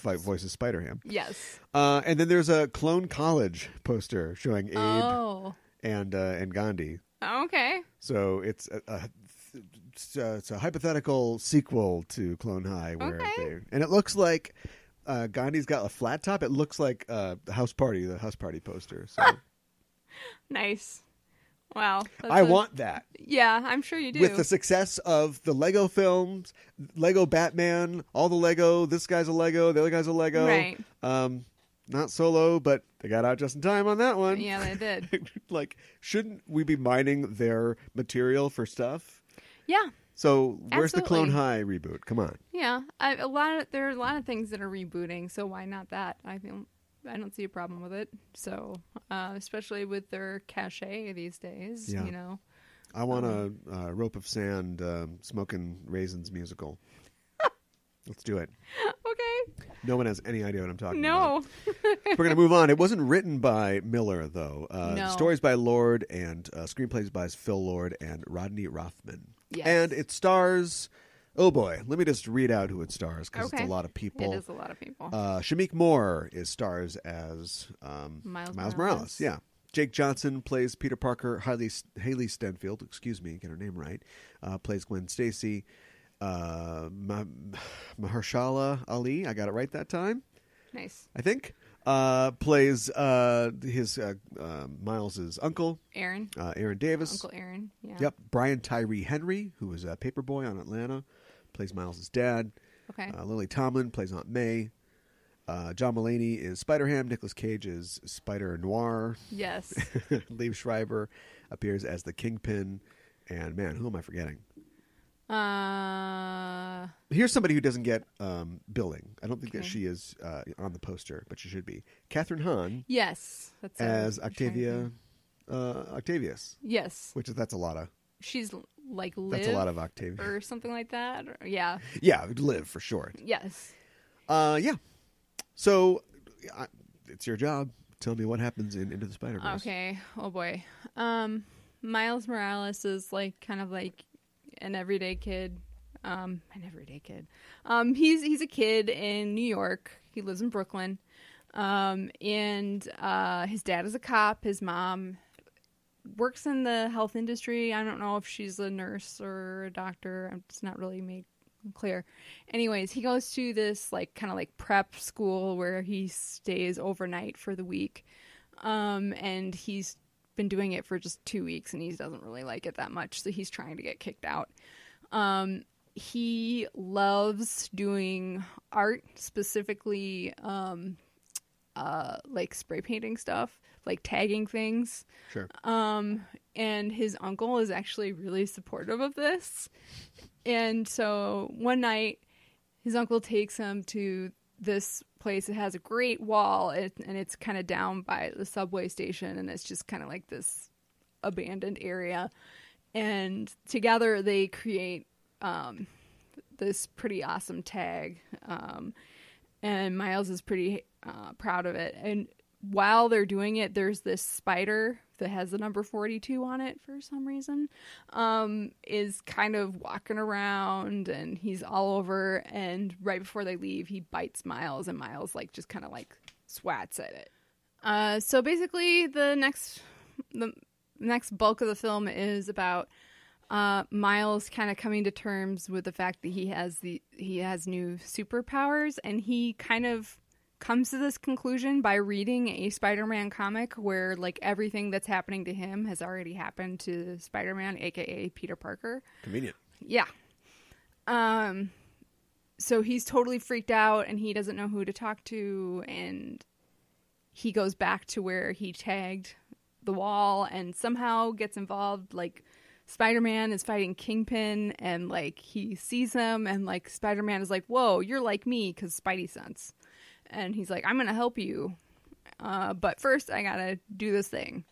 voices Spider-Ham. Yes. And then there's a Clone College poster showing Abe Oh. and Gandhi. Okay. So it's a hypothetical sequel to Clone High, where and it looks like Gandhi's got a flat top. It looks like the House Party poster. So Nice. Wow. I want that. Yeah, I'm sure you do. With the success of the Lego films, Lego Batman, all the Lego. This guy's a Lego. The other guy's a Lego. Right. Not Solo, but they got out just in time on that one. Yeah, they did. Like, shouldn't we be mining their material for stuff? Yeah. So where's the Clone Absolutely. High reboot? Come on. Yeah. There are a lot of things that are rebooting, so why not that? I don't see a problem with it. So, especially with their cachet these days, Yeah. you know. I want a Rope of Sand Smoking Raisins musical. Let's do it. Okay. No one has any idea what I'm talking about. No. We're going to move on. It wasn't written by Miller, though. No. Stories by Lord and screenplays by Phil Lord and Rodney Rothman. Yes. And it stars... Oh, boy. Let me just read out who it stars, because it's a lot of people. It is a lot of people. Shamik Moore stars as Miles Morales. Yeah. Jake Johnson plays Peter Parker. Haley Stenfield, excuse me, get her name right, plays Gwen Stacy. Mahershala Ali, I got it right that time, Nice. I think, plays his Miles's uncle, Aaron. Aaron Davis. Uncle Aaron. Yeah. Yep. Brian Tyree Henry, who was a Paperboy on Atlanta, plays Miles's dad. Okay. Lily Tomlin plays Aunt May. John Mulaney is Spider-Ham. Nicolas Cage is Spider Noir. Yes. Liev Schreiber appears as the Kingpin. And man, who am I forgetting? Here's somebody who doesn't get billing. I don't think that she is on the poster, but she should be. Catherine Hahn Yes. That's as Octavius. Yes. That's a lot of. She's like Liv. That's a lot of Octavia. Or something like that. Yeah. Yeah, Liv for short. Yes. Yeah. So it's your job. Tell me what happens in Into the Spider-Verse. Okay. Oh boy. Miles Morales is kind of like an everyday kid. He's a kid in New York. He lives in Brooklyn. And his dad is a cop. His mom works in the health industry. I don't know if she's a nurse or a doctor. It's not really made clear. Anyways, he goes to this kind of prep school where he stays overnight for the week. And he's been doing it for just 2 weeks and he doesn't really like it that much. So he's trying to get kicked out. He loves doing art, specifically, spray painting stuff, tagging things. Sure. And his uncle is actually really supportive of this. And so one night, his uncle takes him to this place. It has a great wall, and it's kind of down by the subway station, and it's just kind of like this abandoned area. And together they create this pretty awesome tag. And Miles is pretty proud of it. And while they're doing it, there's this spider that has the number 42 on it for some reason, is kind of walking around and he's all over. And right before they leave, he bites Miles and Miles just kind of swats at it. So basically the next bulk of the film is about Miles kind of coming to terms with the fact that he has new superpowers, and he kind of comes to this conclusion by reading a Spider-Man comic where everything that's happening to him has already happened to Spider-Man, aka Peter Parker. Convenient. Yeah. So he's totally freaked out and he doesn't know who to talk to, and he goes back to where he tagged the wall and somehow gets involved. Spider-Man is fighting Kingpin and he sees him and Spider-Man is whoa, you're like me, because Spidey sense. And he's I'm gonna help you. But first, I gotta do this thing.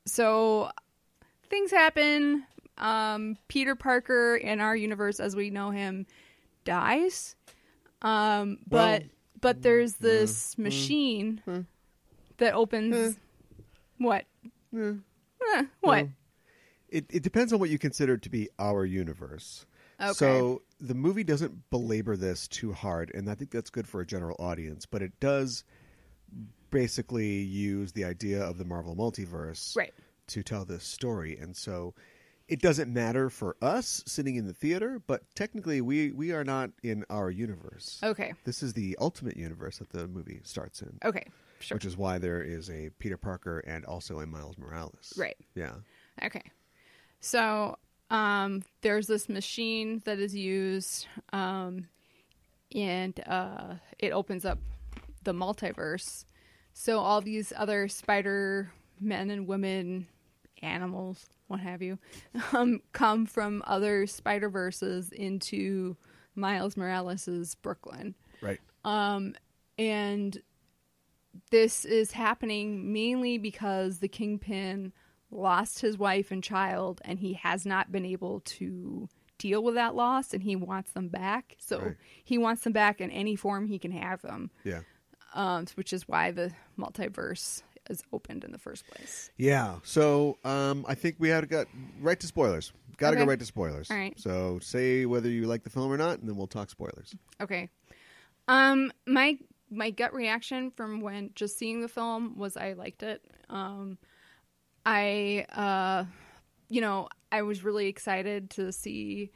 So things happen. Peter Parker in our universe, as we know him, dies. But there's this machine that opens. What? What? Well, it depends on what you consider to be our universe. Okay. So the movie doesn't belabor this too hard, and I think that's good for a general audience, but it does basically use the idea of the Marvel multiverse to tell this story. And so it doesn't matter for us sitting in the theater, but technically we are not in our universe. Okay. This is the ultimate universe that the movie starts in. Okay. Sure. Which is why there is a Peter Parker and also a Miles Morales. Right. Yeah. Okay. So there's this machine that is used, and it opens up the multiverse. So all these other Spider men and women, animals, what have you, come from other Spider-Verses into Miles Morales' Brooklyn. Right. And this is happening mainly because the Kingpin lost his wife and child, and he has not been able to deal with that loss, and he wants them back. So he wants them back in any form he can have them. Yeah. Which is why the multiverse is opened in the first place. Yeah. So I think we had got right to spoilers. Got to go right to spoilers. All right. So say whether you like the film or not, and then we'll talk spoilers. Okay. My gut reaction from when just seeing the film was I liked it. I was really excited to see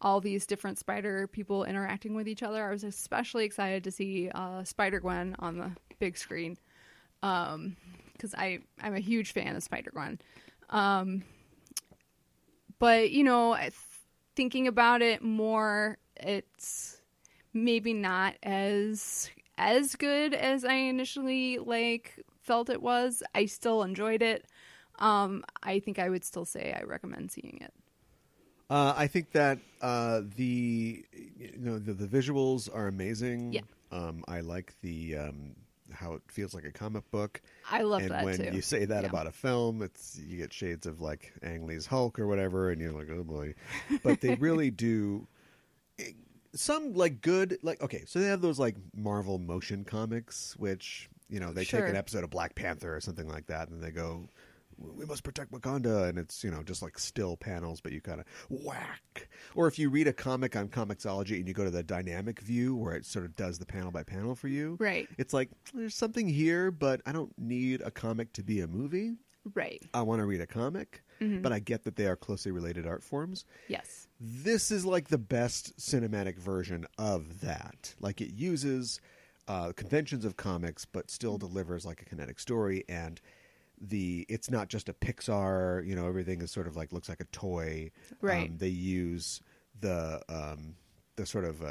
all these different Spider people interacting with each other. I was especially excited to see Spider-Gwen on the big screen because I'm a huge fan of Spider-Gwen. But, thinking about it more, it's maybe not as good as I initially felt it was. I still enjoyed it. I think I would still say I recommend seeing it. I think that the visuals are amazing. Yeah. I like the how it feels like a comic book. I love and that when too. you say that about a film, you get shades of like Ang Lee's Hulk or whatever, and you're like, oh boy. But they really do some good okay. So they have those Marvel motion comics, which they take an episode of Black Panther or something like that, and they go, we must protect Wakanda, and it's just still panels, but you kind of whack. Or if you read a comic on Comixology and you go to the dynamic view where it sort of does the panel by panel for you, right? It's like there's something here, but I don't need a comic to be a movie. Right. I want to read a comic, but I get that they are closely related art forms. Yes. This is the best cinematic version of that. It uses conventions of comics, but still delivers a kinetic story, and it's not just a Pixar, everything is sort of looks like a toy. Right. They use the sort of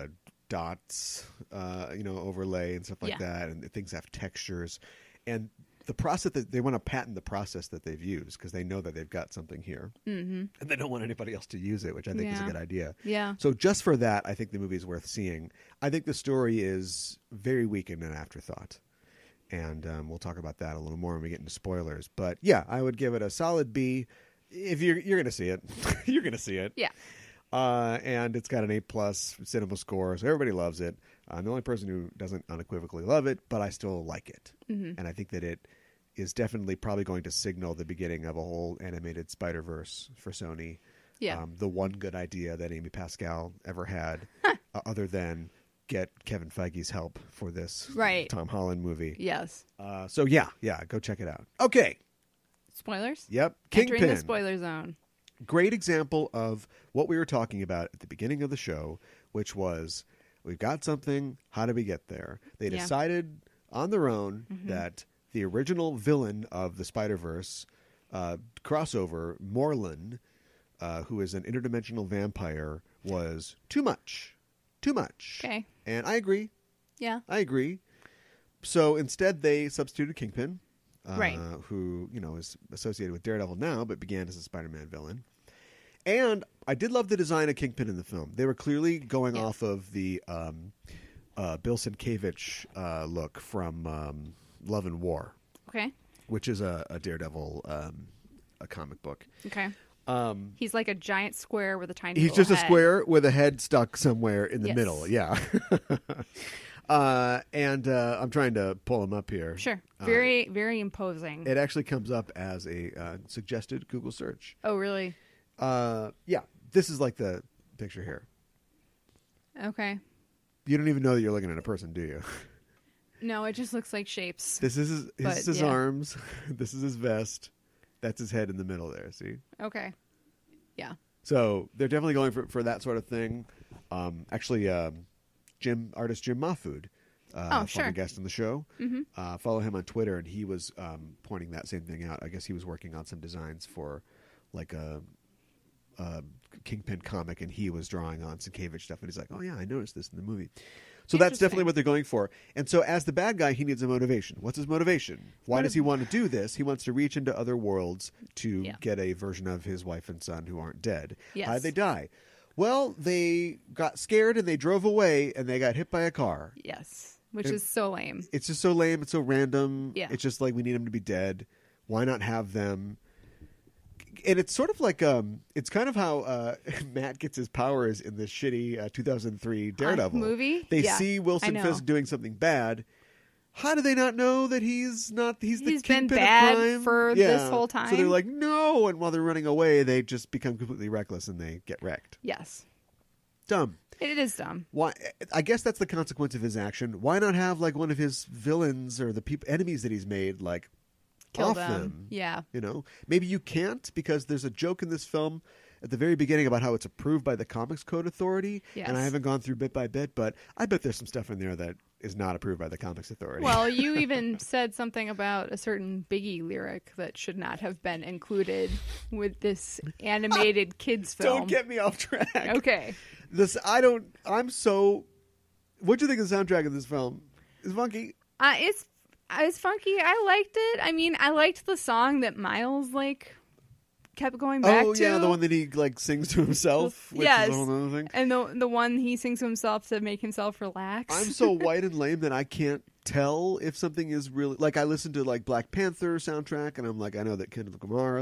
dots, overlay and stuff like that, and things have textures, and the process that they want to patent the process that they've used because they know that they've got something here, and they don't want anybody else to use it, which I think is a good idea. Yeah. So just for that, I think the movie is worth seeing. I think the story is very weak and an afterthought. And we'll talk about that a little more when we get into spoilers. But yeah, I would give it a solid B. If you're going to see it, you're going to see it. Yeah. And it's got an A+ cinema score, so everybody loves it. I'm the only person who doesn't unequivocally love it, but I still like it. And I think that it is definitely probably going to signal the beginning of a whole animated Spider-Verse for Sony. Yeah. The one good idea that Amy Pascal ever had, other than get Kevin Feige's help for this Tom Holland movie. Yes. So yeah, go check it out. Okay. Spoilers? Yep. Kingpin. Entering the spoiler zone. Great example of what we were talking about at the beginning of the show, which was we've got something. How do we get there? They decided on their own that the original villain of the Spider-Verse crossover, Morlun, who is an interdimensional vampire, was too much. Too much. Okay. And I agree. Yeah. I agree. So instead they substituted Kingpin, who, is associated with Daredevil now, but began as a Spider-Man villain. And I did love the design of Kingpin in the film. They were clearly going off of the Bill Sienkiewicz look from Love and War, Okay. which is a Daredevil a comic book. Okay. He's like a giant square with a tiny. He's little just a head. square with a head stuck somewhere in the Yes. middle. Yeah. And I'm trying to pull him up here. Sure. Very, very imposing. It actually comes up as a suggested Google search. Oh, really? Yeah, this is like the picture here. Okay. You don't even know that you're looking at a person, do you? No, it just looks like shapes. This is his yeah. arms. This is his vest. That's his head in the middle there, see? Okay. Yeah. So they're definitely going for that sort of thing. Actually, artist Jim Mahfood, Oh, sure. former guest on the show. Mm-hmm. Follow him on Twitter, and he was pointing that same thing out. I guess he was working on some designs for like a Kingpin comic, and he was drawing on Sienkiewicz stuff, and he's like, "Oh yeah, I noticed this in the movie." So that's definitely what they're going for. And so as the bad guy, he needs a motivation. What's his motivation? Why does he want to do this? He wants to reach into other worlds to get a version of his wife and son who aren't dead. Yes. How did they die? Well, they got scared and they drove away and they got hit by a car. Yes. Which is so lame. It's just so lame. It's so random. Yeah. It's just like we need them to be dead. Why not have them? And it's sort of like it's kind of how Matt gets his powers in this shitty 2003 Daredevil movie. They Yeah, see Wilson I know. Fisk doing something bad. How do they not know that he's the He's kingpin been bad of crime? for this whole time. So they're like, no, and while they're running away, they just become completely reckless and they get wrecked. Yes. Dumb. It is dumb. Why? I guess that's the consequence of his action. Why not have like one of his villains or the enemies that he's made like Kill off them. Yeah. You know, maybe you can't because there's a joke in this film at the very beginning about how it's approved by the Comics Code Authority. Yes. And I haven't gone through bit by bit, but I bet there's some stuff in there that is not approved by the Comics Authority. Well, you even said something about a certain Biggie lyric that should not have been included with this animated kids film. Don't get me off track. Okay. I'm so. What do you think of the soundtrack of this film? It's funky. It's funky. I liked it. I mean, I liked the song that Miles kept going back to. Oh yeah, the one that he sings to himself, which Yes. is a whole other thing. And the one he sings to himself to make himself relax. I'm so white and lame that I can't tell if something is really I listen to Black Panther soundtrack, and I'm like, I know that Kendrick Lamar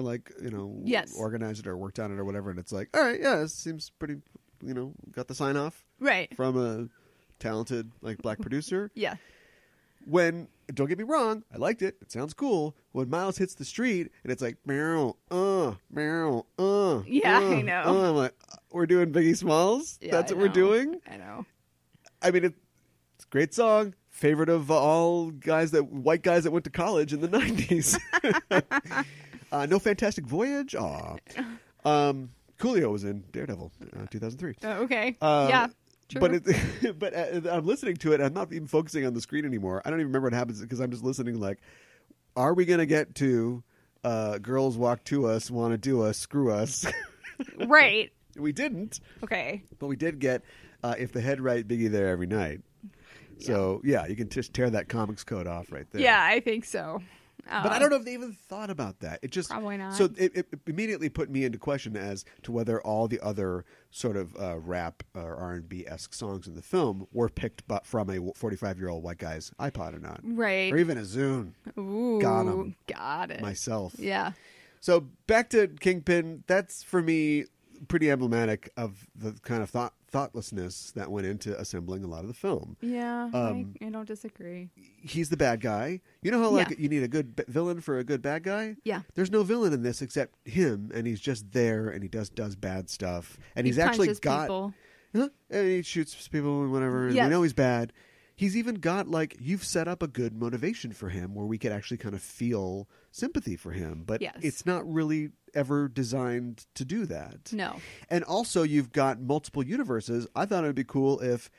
Yes. organized it or worked on it or whatever, and it's like, all right, yeah, it seems pretty, got the sign off Right. from a talented black producer. Yeah. When, don't get me wrong, I liked it. It sounds cool. When Miles hits the street and it's like, meow, meow, Yeah, I know. I'm like, we're doing Biggie Smalls? Yeah, That's I what we're know. doing? I know. I mean, it's a great song. Favorite of all white guys that went to college in the 90s. No Fantastic Voyage? Aw. Coolio was in Daredevil, 2003. Oh, okay. Yeah. True. But I'm listening to it. I'm not even focusing on the screen anymore. I don't even remember what happens because I'm just listening. Are we going to get to girls walk to us, want to do us, screw us? Right. We didn't, Okay. but we did get if the head right, Biggie there every night. So yeah, you can just tear that Comics Code off right there. Yeah, I think so. But I don't know if they even thought about that. It just Probably not. So it immediately put me into question as to whether all the other sort of rap or R&B-esque songs in the film were picked from a 45-year-old white guy's iPod or not, Right. or even a Zune. Ooh. Got 'em. Got it. Myself. Yeah. So back to Kingpin. That's for me pretty emblematic of the kind of thoughtlessness that went into assembling a lot of the film. Yeah. I don't disagree. He's the bad guy. You know how Yeah. you need a good villain for a good bad guy? Yeah. There's no villain in this except him, and he's just there, and he does bad stuff, and he's actually punches got, people. and he shoots people and whatever, and Yes. we know he's bad. He's even got you've set up a good motivation for him, where we could actually kind of feel sympathy for him, but Yes. it's not really ever designed to do that. No. And also, you've got multiple universes. I thought it would be cool if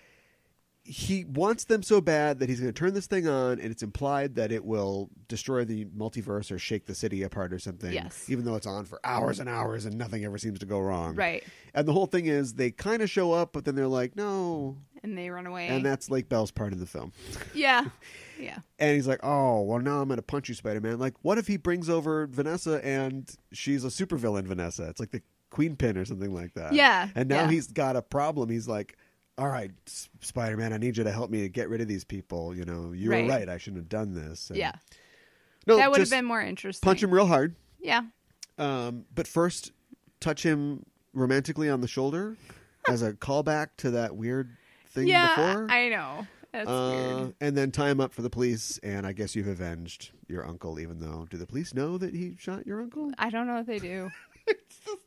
he wants them so bad that he's going to turn this thing on, and it's implied that it will destroy the multiverse or shake the city apart or something. Yes. Even though it's on for hours and hours and nothing ever seems to go wrong. Right. And the whole thing is they kind of show up, but then they're like, no. And they run away. And that's Lake Bell's part of the film. Yeah. Yeah. And he's like, oh, well, now I'm going to punch you, Spider-Man. What if he brings over Vanessa and she's a supervillain Vanessa? It's like the Queen Pin or something like that. Yeah, And now yeah. he's got a problem. He's like, all right, Spider-Man, I need you to help me get rid of these people. You know, you were right. I shouldn't have done this. And, yeah. No, that would have been more interesting. Punch him real hard. Yeah. But first, touch him romantically on the shoulder as a callback to that weird thing before. I know. That's weird. And then tie him up for the police, and I guess you've avenged your uncle, even though... Do the police know that he shot your uncle? I don't know if they do.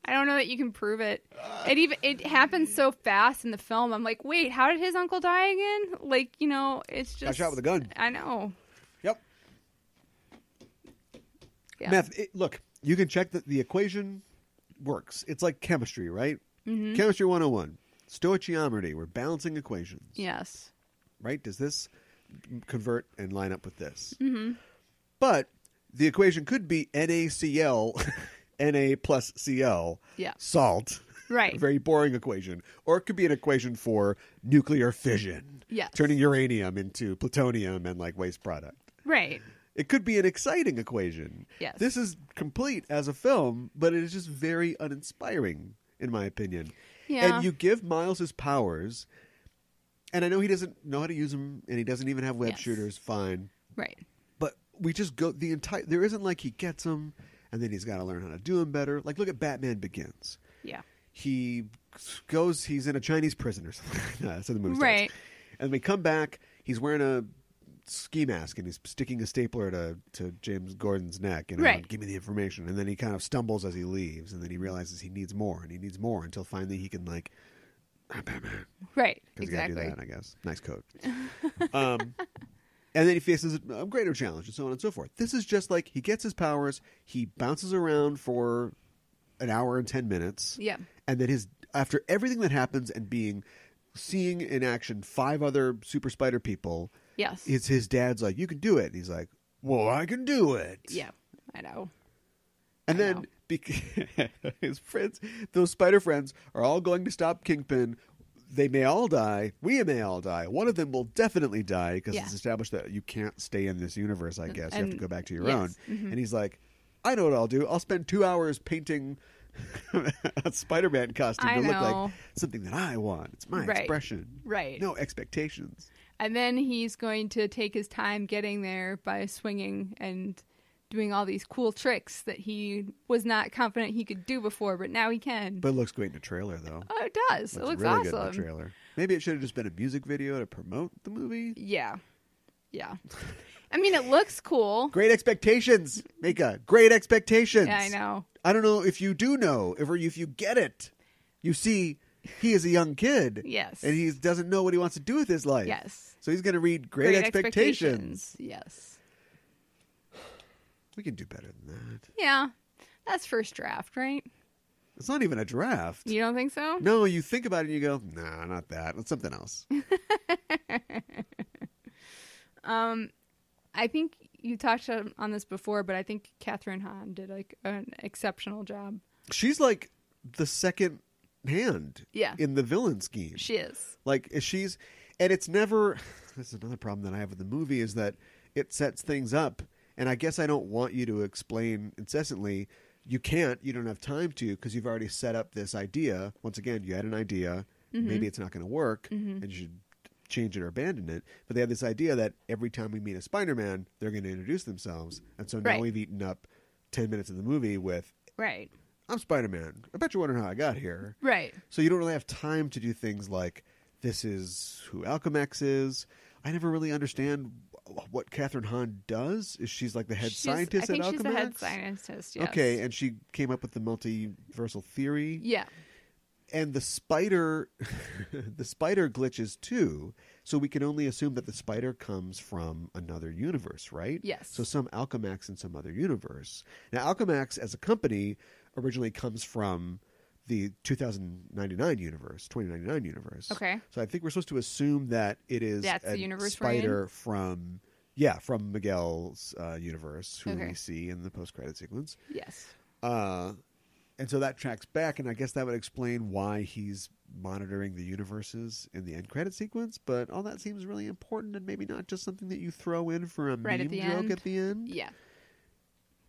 I don't know that you can prove it. It happens so fast in the film. I'm like, wait, how did his uncle die again? Like, you know, it's just... Got shot with a gun. I know. Yep. Yeah. Look, you can check that the equation works. It's like chemistry, right? Mm-hmm. Chemistry 101. Stoichiometry. We're balancing equations. Yes. Right? Does this convert and line up with this? Mm-hmm. But the equation could be NaCl, Na plus Cl, salt. Right. A very boring equation. Or it could be an equation for nuclear fission. Yes. Turning uranium into plutonium and like waste product. Right. It could be an exciting equation. Yes. This is complete as a film, but it is just very uninspiring, in my opinion. Yeah. And you give Miles his powers, and I know he doesn't know how to use them, and he doesn't even have web shooters, fine. Right. But we just go the entire... There isn't like he gets them, and then he's got to learn how to do them better. Like, look at Batman Begins. Yeah. He goes... He's in a Chinese prison or something. That's how the movie starts. Right. And we come back, he's wearing a ski mask, and he's sticking a stapler to James Gordon's neck, and right. Give me the information. And then he kind of stumbles as he leaves, and then he realizes he needs more, and he needs more until finally he can like, Batman. Right. Because exactly. you gotta do that, I guess. Nice coat. And then he faces a greater challenge, and so on and so forth. This is just like he gets his powers, he bounces around for an hour and 10 minutes. Yeah. And then after everything that happens and seeing in action 5 other super spider people. Yes. It's his dad's like, you can do it. And he's like, well, I can do it. Yeah, I know. And then his friends, those spider friends, are all going to stop Kingpin. They may all die. We may all die. One of them will definitely die because it's established that you can't stay in this universe, I guess. You have to go back to your own. Mm-hmm. And he's like, I know what I'll do. I'll spend 2 hours painting a Spider-Man costume to look like something that I want. It's my expression. Right. No expectations. And then he's going to take his time getting there by swinging and doing all these cool tricks that he was not confident he could do before, but now he can. But it looks great in the trailer, though. Oh, it does. It looks really awesome. Good in the trailer. Maybe it should have just been a music video to promote the movie. Yeah. Yeah. I mean, it looks cool. Great expectations, Mika. Great expectations. Yeah, I know. I don't know if you do know, or if you get it. You see, he is a young kid. Yes. And he doesn't know what he wants to do with his life. Yes. So he's going to read Great Expectations. Yes. We can do better than that. Yeah. That's first draft, right? It's not even a draft. You don't think so? No, you think about it and you go, nah, not that. It's something else. I think you touched on this before, but I think Catherine Hahn did like an exceptional job. She's like the second hand in the villain scheme. She is. Like and it's never, this is another problem that I have with the movie, is that it sets things up. And I guess I don't want you to explain incessantly. You can't, you don't have time to, because you've already set up this idea. Once again, you had an idea. Mm-hmm. Maybe it's not going to work and you should change it or abandon it. But they have this idea that every time we meet a Spider-Man, they're going to introduce themselves. And so now we've eaten up 10 minutes of the movie with, I'm Spider-Man. I bet you're wondering how I got here. Right. So you don't really have time to do things like, this is who Alchemax is. I never really understand what Catherine Hahn does. Is she's like the head scientist at Alchemax? I think she's the head scientist, yes. Okay, and she came up with the multiversal theory. Yeah. And the spider glitches too, so we can only assume that the spider comes from another universe, right? Yes. So some Alchemax in some other universe. Now, Alchemax as a company originally comes from the 2099 universe. Okay. So I think we're supposed to assume that it is the universe spider from Miguel's universe, who we see in the post-credit sequence. Yes. And so that tracks back, and I guess that would explain why he's monitoring the universes in the end credit sequence. But all that seems really important, and maybe not just something that you throw in for a meme joke at the end. Yeah.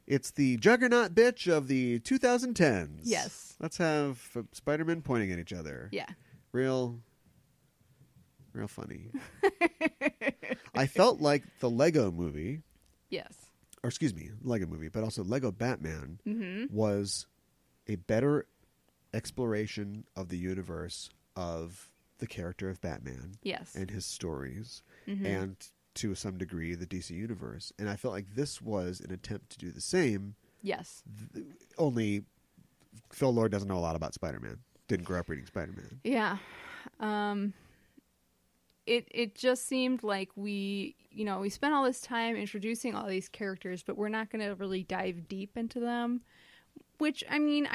It's the juggernaut bitch of the 2010s. Yes. Let's have Spider-Man pointing at each other. Yeah. Real Real funny. I felt like the Lego movie, Yes. or excuse me, Lego movie, but also Lego Batman Mm-hmm. was a better exploration of the universe of the character of Batman Yes. and his stories, Mm-hmm. and to some degree the DC universe. And I felt like this was an attempt to do the same, Yes. only Phil Lord doesn't know a lot about Spider-Man. Didn't grow up reading Spider-Man. Yeah. It just seemed like we spent all this time introducing all these characters, but we're not going to really dive deep into them, which, I mean,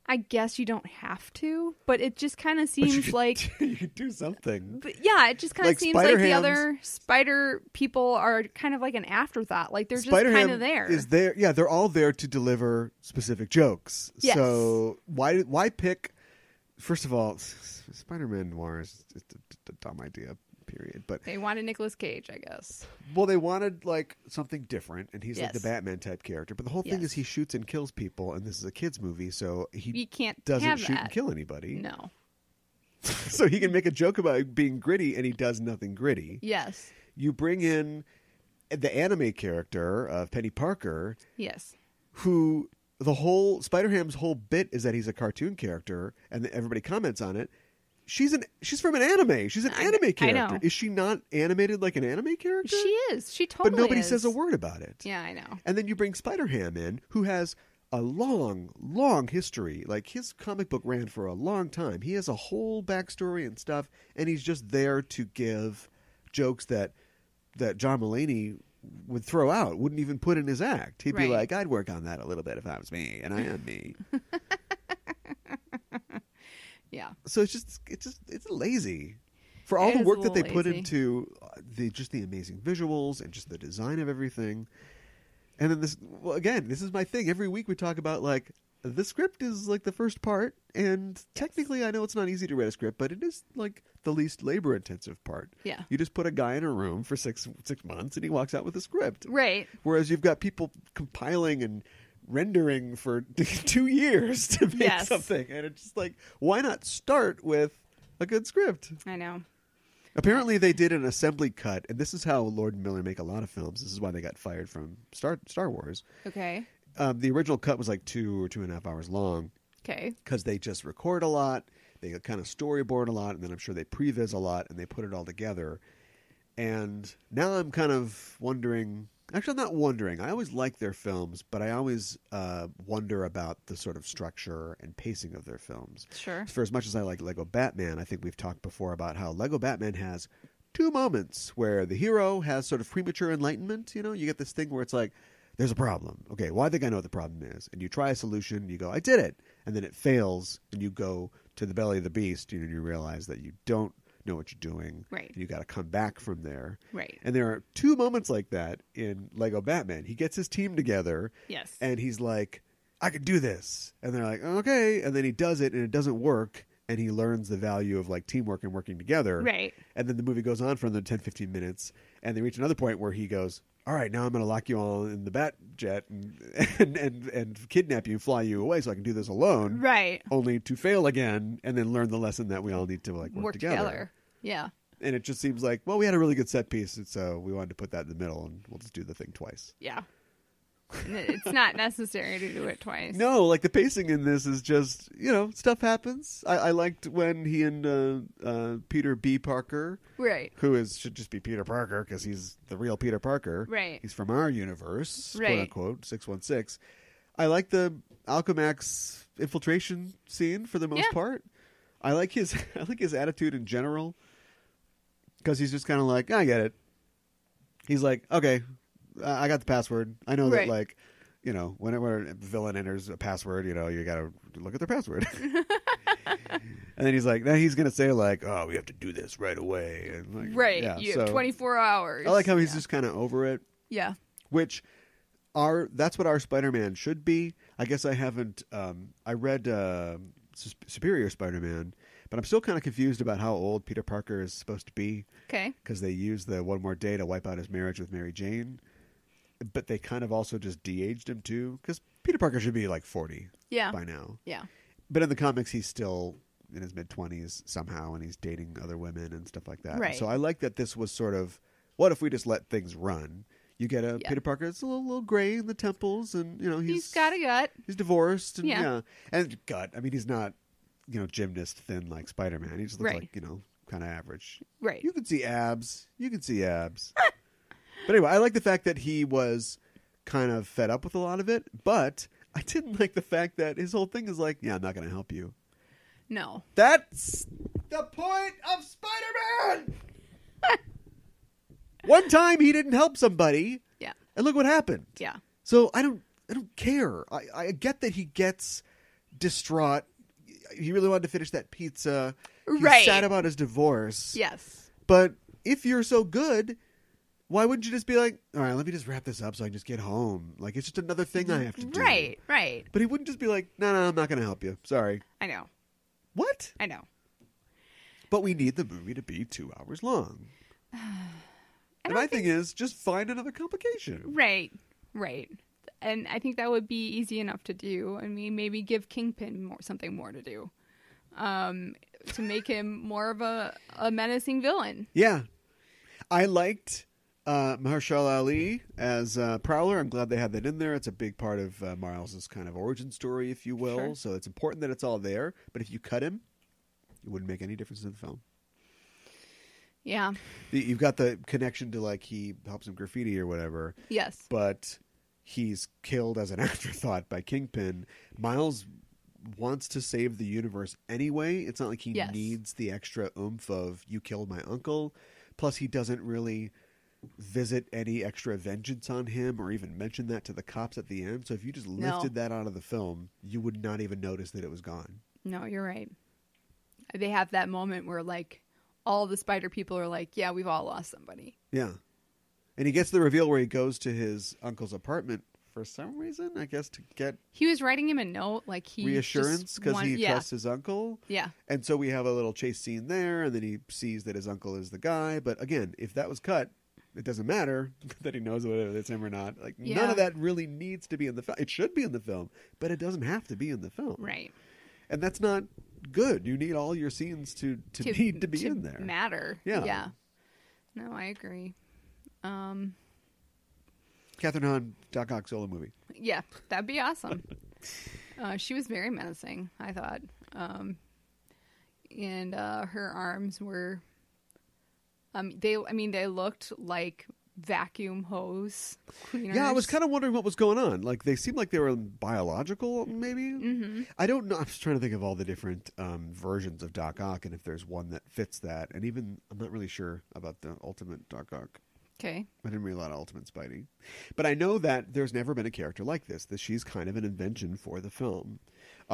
I guess you don't have to, but it just kind of seems like you could do something. But yeah, it just kind of Like seems like the Spider-Ham's- other spider people are kind of like an afterthought. Like they're just Spider-Ham kind of there. is there. Yeah, they're all there to deliver specific jokes. Yes. So why pick? First of all, Spider-Man Noir is just a dumb idea. Period. But They wanted Nicolas Cage, I guess. well, they wanted like something different, and he's like Yes. the Batman type character. But the whole thing Yes. is he shoots and kills people, and this is a kids movie, so he You can't doesn't have shoot that. and kill anybody. No. So he can make a joke about being gritty, and he does nothing gritty. Yes. You bring in the anime character of Penny Parker, Yes. who the whole Spider-Ham's whole bit is that he's a cartoon character, and everybody comments on it. She's from an anime. She's an anime I character. know. Is she not animated like an anime character? She is. She totally but nobody is. says a word about it. Yeah, I know. And then you bring Spider-Ham in, who has a long, long history. Like, his comic book ran for a long time. He has a whole backstory and stuff, and he's just there to give jokes that John Mulaney would throw out, wouldn't even put in his act. He'd be Right. like, I'd work on that a little bit if that was me, and I am me. Yeah. So it's lazy. For all It the is a work that they little put lazy. into the amazing visuals and just the design of everything. And then this is my thing. Every week we talk about, like, the script is like the first part, and technically I know it's not easy to write a script, but it is like the least labor intensive part. Yeah. You just put a guy in a room for six months and he walks out with a script. Right. Whereas you've got people compiling and rendering for 2 years to make Yes. something, and it's just like, why not start with a good script? I know. Apparently they did an assembly cut, and this is how Lord and Miller make a lot of films. This is why they got fired from Star Wars. Okay. The original cut was like 2 or 2.5 hours long Okay. because they just record a lot, they kind of storyboard a lot, and then I'm sure they previs a lot, and they put it all together. And now I'm kind of wondering. Actually, I'm not wondering. I always like their films, but I always wonder about the sort of structure and pacing of their films. Sure. For as much as I like Lego Batman, I think we've talked before about how Lego Batman has 2 moments where the hero has sort of premature enlightenment. You know, you get this thing where it's like, there's a problem. Okay, well, I think I know what the problem is. And you try a solution, you go, I did it. And then it fails, and you go to the belly of the beast, and you realize that you don't know what you're doing. Right. And you got to come back from there. Right. And there are 2 moments like that in Lego Batman. He gets his team together, Yes. and he's like, I could do this. And they're like, okay. And then he does it, and it doesn't work. And he learns the value of like teamwork and working together. Right. And then the movie goes on for another 10, 15 minutes. And they reach another point where he goes, all right, now I'm going to lock you all in the bat jet and kidnap you, fly you away so I can do this alone. Right. Only to fail again and then learn the lesson that we all need to like work together. Yeah. And it just seems like, well, we had a really good set piece, and so we wanted to put that in the middle, and we'll just do the thing twice. Yeah. And it's not necessary to do it twice. No, like the pacing in this is just, stuff happens. I liked when he and Peter B. Parker, Right. who should just be Peter Parker because he's the real Peter Parker. Right. He's from our universe, Right. quote unquote, 616. I like the Alchemax infiltration scene for the most Yeah. part. I like his attitude in general because he's just kind of like, I get it. He's like, okay, I got the password. I know that, Right. like, whenever a villain enters a password, you got to look at their password. And then he's like, then he's going to say, like, oh, we have to do this right away. And like, Right. yeah, You so have 24 hours. I like how he's Yeah. just kind of over it, Yeah. which that's what our Spider-Man should be. I guess I haven't, I read Superior Spider-Man, but I'm still kind of confused about how old Peter Parker is supposed to be. Okay. Because they used the one more day to wipe out his marriage with Mary Jane. But they kind of also just de-aged him, too. Because Peter Parker should be like 40 Yeah. by now. Yeah. But in the comics, he's still in his mid-20s somehow, and he's dating other women and stuff like that. Right. So I like that this was sort of, what if we just let things run? You get a Yeah. Peter Parker that's a little gray in the temples, and he's got a gut. he's divorced, and Yeah. and gut. I mean, he's not gymnast thin like Spider-Man. He just looks Right. like kind of average. Right. You can see abs. But anyway, I like the fact that he was kind of fed up with a lot of it, but I didn't like the fact that his whole thing is like, yeah, I'm not going to help you. No. That's the point of Spider-Man. One time he didn't help somebody. Yeah. And look what happened. Yeah. So I don't care. I get that he gets distraught. He really wanted to finish that pizza. He's Right. sad about his divorce. Yes. But if you're so good, why wouldn't you just be like, all right, let me just wrap this up so I can just get home? Like, it's just another thing I have to do. Right. Right. But he wouldn't just be like, no, I'm not going to help you. Sorry. I know. What? I know. But we need the movie to be 2 hours long. And my thing is, just find another complication. Right. Right. And I think that would be easy enough to do. I mean, maybe give Kingpin something more to do, to make him more of a menacing villain. Yeah. I liked Mahershala Ali as Prowler. I'm glad they had that in there. It's a big part of Miles' kind of origin story, if you will. Sure. So it's important that it's all there. But if you cut him, it wouldn't make any difference in the film. Yeah. You've got the connection to, like, he helps him graffiti or whatever. Yes. But he's killed as an afterthought by Kingpin. Miles wants to save the universe anyway. It's not like he Yes. needs the extra oomph of, you killed my uncle. Plus, he doesn't really visit any extra vengeance on him or even mention that to the cops at the end. So if you just lifted that out of the film, you would not even notice that it was gone. No, you're right. They have that moment where, like, all the spider people are like, yeah, we've all lost somebody. Yeah. And he gets the reveal where he goes to his uncle's apartment for some reason, I guess, to get He was writing him a note, like he reassurance because he yeah. trusts his uncle. Yeah. And so we have a little chase scene there, and then he sees that his uncle is the guy. But again, if that was cut, it doesn't matter that he knows whether it's him or not. Like, none Yeah. of that really needs to be in the film. It should be in the film, but it doesn't have to be in the film. Right. And that's not good. You need all your scenes to need to be in there. Matter. Yeah. Yeah. No, I agree. Catherine Hahn, Doc Ock solo movie. Yeah, that'd be awesome. She was very menacing, I thought. And her arms were they looked like vacuum hose cleaners. Yeah, I was kind of wondering what was going on. Like, they seemed like they were biological, maybe. Mm-hmm. I don't know. I was trying to think of all the different versions of Doc Ock, and if there's one that fits that. And even I'm not really sure about the Ultimate Doc Ock. Okay. I didn't read a lot of Ultimate Spidey, but I know that there's never been a character like this. That she's kind of an invention for the film.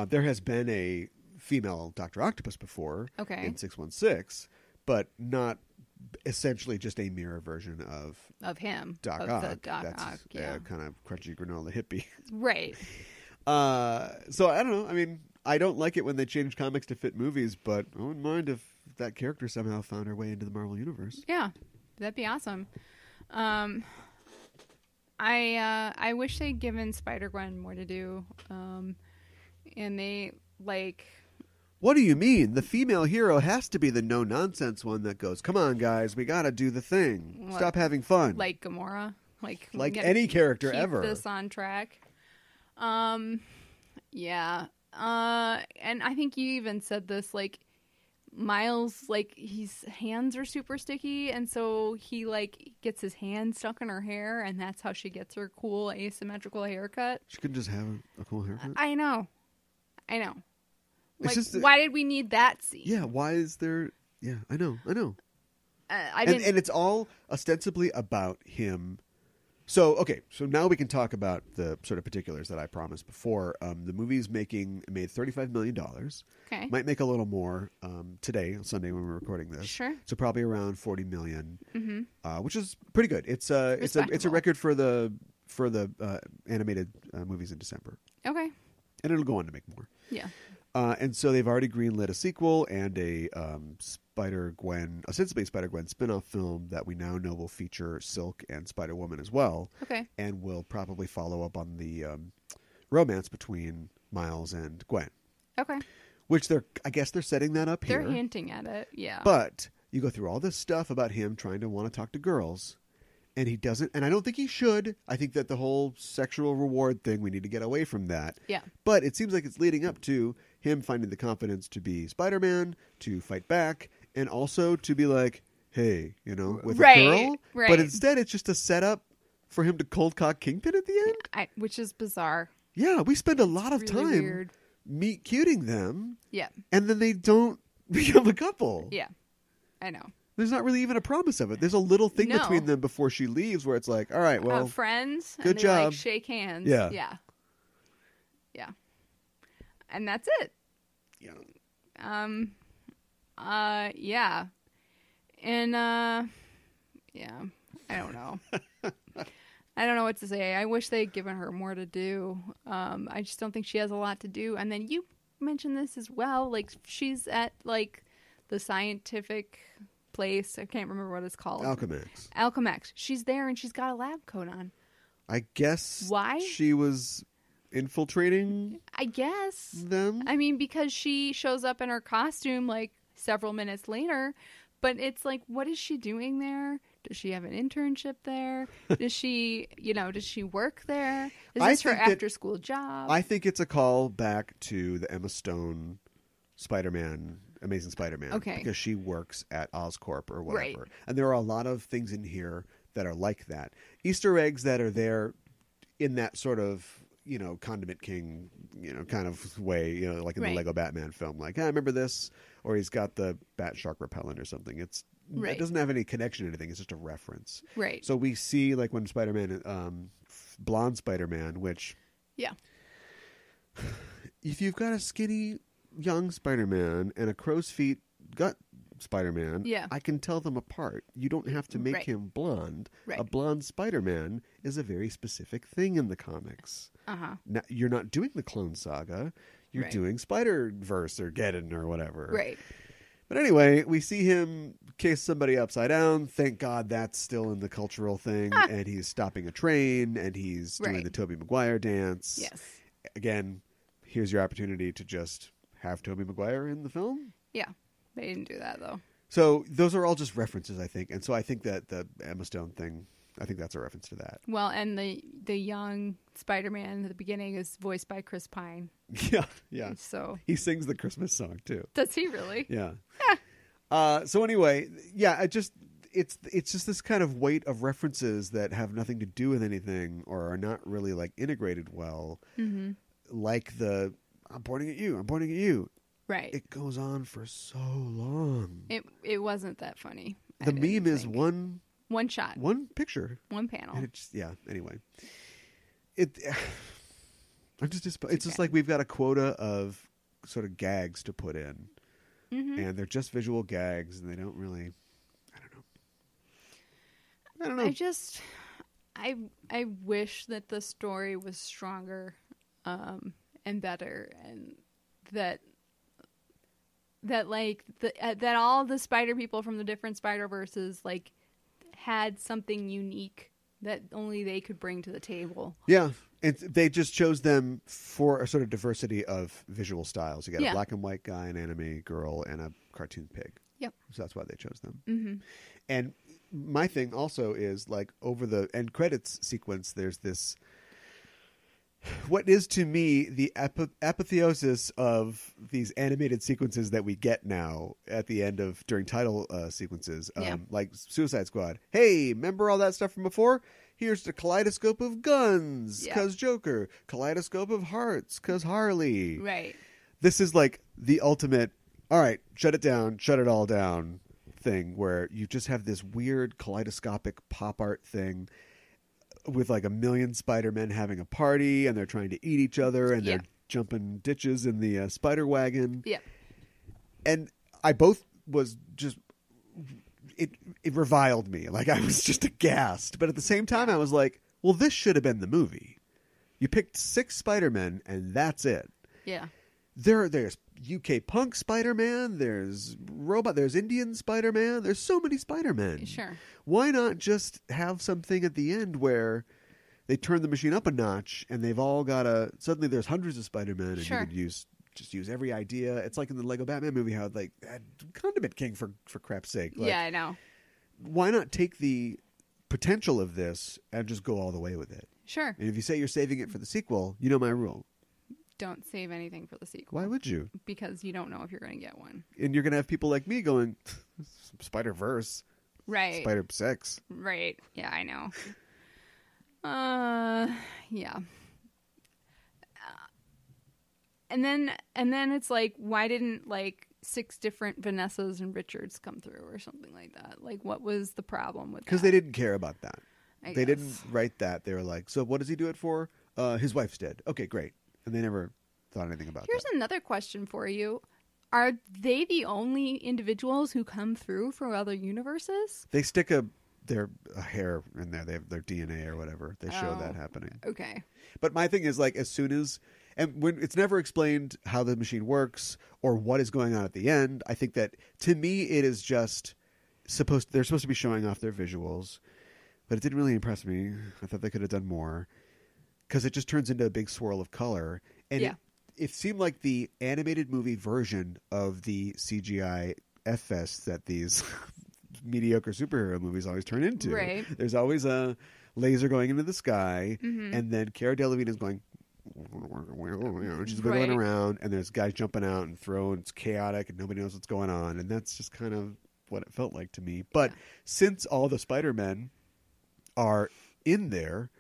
There has been a female Dr. Octopus before, Okay. in 616, but not essentially just a mirror version of Him. Doc of Ock. the Doc That's Ock, yeah. kind of crunchy granola hippie. Right. So I don't know. I mean, I don't like it when they change comics to fit movies, but I wouldn't mind if that character somehow found her way into the Marvel Universe. Yeah. That'd be awesome. I wish they'd given Spider-Gwen more to do. And they, like... What do you mean? The female hero has to be the no-nonsense one that goes, come on, guys, we gotta do the thing. What? Stop having fun. Like Gamora. Like we gotta any character keep ever. this on track. Yeah. And I think you even said this, like, Miles, like, his hands are super sticky, and so he, like, gets his hand stuck in her hair, and that's how she gets her cool asymmetrical haircut. She could just have a cool haircut. I know. It's Like, just why did we need that scene? Yeah, why is there... Yeah, I know. I didn't... And it's all ostensibly about him. So, okay, so now we can talk about the sort of particulars that I promised before. The movie's made $35 million. Okay. Might make a little more today, on Sunday, when we're recording this. Sure. So probably around $40 million, Mm-hmm. which is pretty good. It's a Respectable. record for the animated movies in December, Okay. and it'll go on to make more. Yeah. And so they've already greenlit a sequel and a ostensibly Spider-Gwen spin-off film that we now know will feature Silk and Spider-Woman as well. Okay. And will probably follow up on the romance between Miles and Gwen, Okay. which I guess they're setting that up here. They're hinting at it, yeah. But you go through all this stuff about him trying to want to talk to girls, and he doesn't. And I don't think he should. I think that the whole sexual reward thing, we need to get away from that. Yeah. But it seems like it's leading up to him finding the confidence to be Spider-Man, to fight back, and also to be like, hey, with a girl. Right. But instead, it's just a setup for him to cold cock Kingpin at the end. Which is bizarre. Yeah, we spend a lot of Really time weird. meet-cuting them. Yeah. And then they don't become a couple. Yeah. I know. There's not really even a promise of it. There's a little thing No. between them before she leaves where it's like, all right, well, friends. good and they, job. Like, shake hands. Yeah. Yeah. Yeah. And that's it. Yeah. Yeah. And, yeah. I don't know. I don't know what to say. I wish they'd given her more to do. I just don't think she has a lot to do. And then you mentioned this as well. Like, she's at, like, the scientific place. I can't remember what it's called. Alchemax. She's there and she's got a lab coat on. I guess Why? She was infiltrating I guess. them. I mean, because she shows up in her costume, like, several minutes later. But it's like, what is she doing there? Does she have an internship there? Does she work there? Is this her after-school job? I think it's a call back to the Emma Stone Spider-Man, Amazing Spider-Man. Okay. Because she works at Oscorp or whatever. Right. And there are a lot of things in here that are like that. Easter eggs that are there in that sort of, Condiment King, kind of way, like in the Lego Batman film. Like, I remember this. Or he's got the bat shark repellent or something. It doesn't have any connection to anything. It's just a reference. Right. So we see, like, when Spider-Man, blonde Spider-Man, which... Yeah. If you've got a skinny young Spider-Man and a crow's feet gut Spider-Man, yeah. I can tell them apart. You don't have to make him blonde. Right. A blonde Spider-Man is a very specific thing in the comics. Uh-huh. Now, you're not doing the Clone Saga. You're doing Spider-Verse or Geddon or whatever. Right. But anyway, we see him case somebody upside down. Thank God that's still in the cultural thing. And he's stopping a train and he's doing the Tobey Maguire dance. Yes. Again, here's your opportunity to just have Tobey Maguire in the film. Yeah. They didn't do that, though. So those are all just references, I think. And so I think that the Emma Stone thing, I think that's a reference to that. Well, and the young Spider-Man at the beginning is voiced by Chris Pine. Yeah. So he sings the Christmas song, too. Does he really? Yeah. So anyway, yeah, it's just this kind of weight of references that have nothing to do with anything or are not really, like, integrated well. Mm-hmm. Like I'm pointing at you. Right. It goes on for so long. It wasn't that funny. The meme is one shot. One picture. One panel. And anyway. I'm just it's just like we've got a quota of sort of gags to put in. Mm-hmm. And they're just visual gags and they don't really I don't know. I wish that the story was stronger and better and that like that all the spider people from the different Spider-Verses like had something unique that only they could bring to the table. Yeah. And they just chose them for a sort of diversity of visual styles. You got a black and white guy, an anime girl, and a cartoon pig. Yep. So that's why they chose them. Mm-hmm. And my thing also is like over the end credits sequence, there's this, what is to me the apotheosis of these animated sequences that we get now at the end of during title sequences, like Suicide Squad. Hey, remember all that stuff from before? Here's the kaleidoscope of guns, because Joker. Kaleidoscope of hearts, because Harley. Right. This is like the ultimate, all right, shut it all down thing where you just have this weird kaleidoscopic pop art thing with like a million Spider-Men having a party and they're trying to eat each other and they're jumping ditches in the spider wagon. Yeah. And I both was just... It reviled me. Like, I was just aghast. But at the same time, I was like, well, this should have been the movie. You picked 6 Spider-Men, and that's it. Yeah. There's UK punk Spider-Man. There's Indian Spider-Man. There's so many Spider-Men. Sure. Why not just have something at the end where they turn the machine up a notch, and they've all got suddenly there's hundreds of Spider-Men, and you could use just use every idea. It's like in the Lego Batman movie, how like Condiment King for crap's sake. Like, yeah, I know. Why not take the potential of this and just go all the way with it? Sure. And if you say you're saving it for the sequel, you know my rule. Don't save anything for the sequel. Why would you? Because you don't know if you're going to get one. And you're going to have people like me going, Spider-Verse. Right. Spider-6. Right. Yeah, I know. Yeah. And then it's like, why didn't like 6 different Vanessas and Richards come through or something like that? Like, what was the problem with that? Because they didn't care about that. I They guess. didn't write that. They were like, so what does he do it for? His wife's dead. Okay, great. And they never thought anything about Here's that. another question for you. Are they the only individuals who come through from other universes? They stick a hair in there. They have their DNA or whatever. They show that happening. Okay. But my thing is, like, as soon as... And when it's never explained how the machine works or what is going on at the end, I think that, to me, it is just they're supposed to be showing off their visuals, but it didn't really impress me. I thought they could have done more, because it just turns into a big swirl of color. And Yeah. it seemed like the animated movie version of the CGI F-fest that these mediocre superhero movies always turn into. Right. There's always a laser going into the sky, and then Cara Delevingne is going... She's wiggling Right. around, and there's guys jumping out and throwing. It's chaotic, and nobody knows what's going on, and that's just kind of what it felt like to me. But since all the Spider-Men are in there,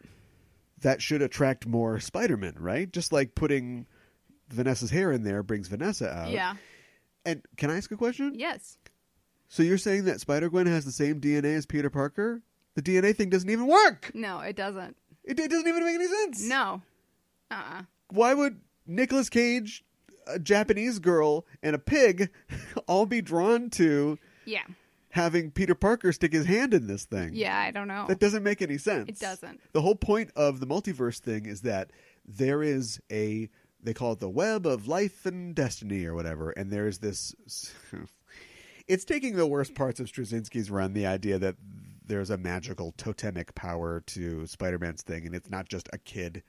that should attract more Spider-Men, right? Just like putting Vanessa's hair in there brings Vanessa out. Yeah. And can I ask a question? Yes. So you're saying that Spider-Gwen has the same DNA as Peter Parker? The DNA thing doesn't even work. No, it doesn't. It doesn't even make any sense. No. Why would Nicolas Cage, a Japanese girl, and a pig all be drawn to Yeah. having Peter Parker stick his hand in this thing? Yeah, I don't know. That doesn't make any sense. It doesn't. The whole point of the multiverse thing is that there is they call it the web of life and destiny or whatever, and there's this... It's taking the worst parts of Straczynski's run, the idea that there's a magical totemic power to Spider-Man's thing, and it's not just a kid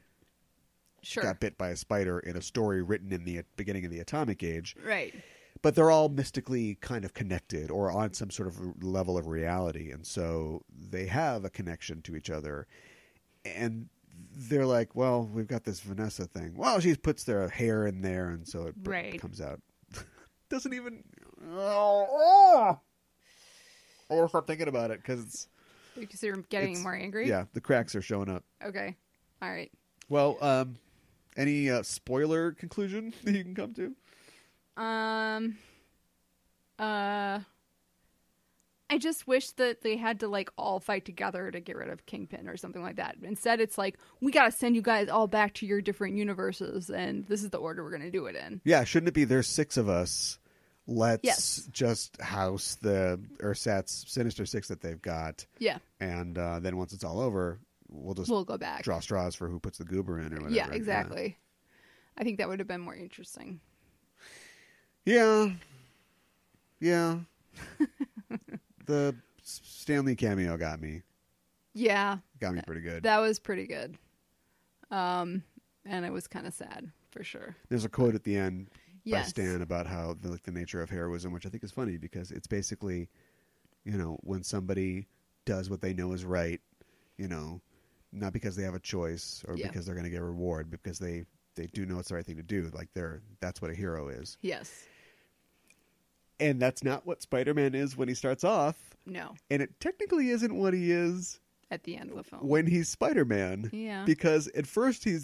Sure. got bit by a spider in a story written in the beginning of the Atomic Age. Right. But they're all mystically kind of connected or on some sort of level of reality. And so they have a connection to each other. And they're like, well, we've got this Vanessa thing. Well, she puts their hair in there, and so it Right. comes out. Doesn't even... I want to start thinking about it because Because you're getting more angry? yeah, the cracks are showing up. Okay. All right. Well, any spoiler conclusion that you can come to? I just wish that they had to like all fight together to get rid of Kingpin or something like that. Instead, it's like, we got to send you guys all back to your different universes, and this is the order we're going to do it in. Yeah, shouldn't it be there's 6 of us? Let's Yes. just house the Ersatz Sinister Six that they've got, Yeah. and then once it's all over, We'll go back. draw straws for who puts the goober in or whatever. Yeah, exactly. I think that would have been more interesting. Yeah. The Stanley cameo got me. Yeah. Got me pretty good. That was pretty good. And it was kind of sad, for sure. There's a quote at the end by Yes. Stan about how the nature of heroism, which I think is funny because it's basically, when somebody does what they know is right, not because they have a choice or Yeah. because they're going to get a reward, but because they do know it's the right thing to do. Like that's what a hero is. Yes. And that's not what Spider-Man is when he starts off. No. And it technically isn't what he is At the end of the film. when he's Spider-Man. Yeah. Because at first he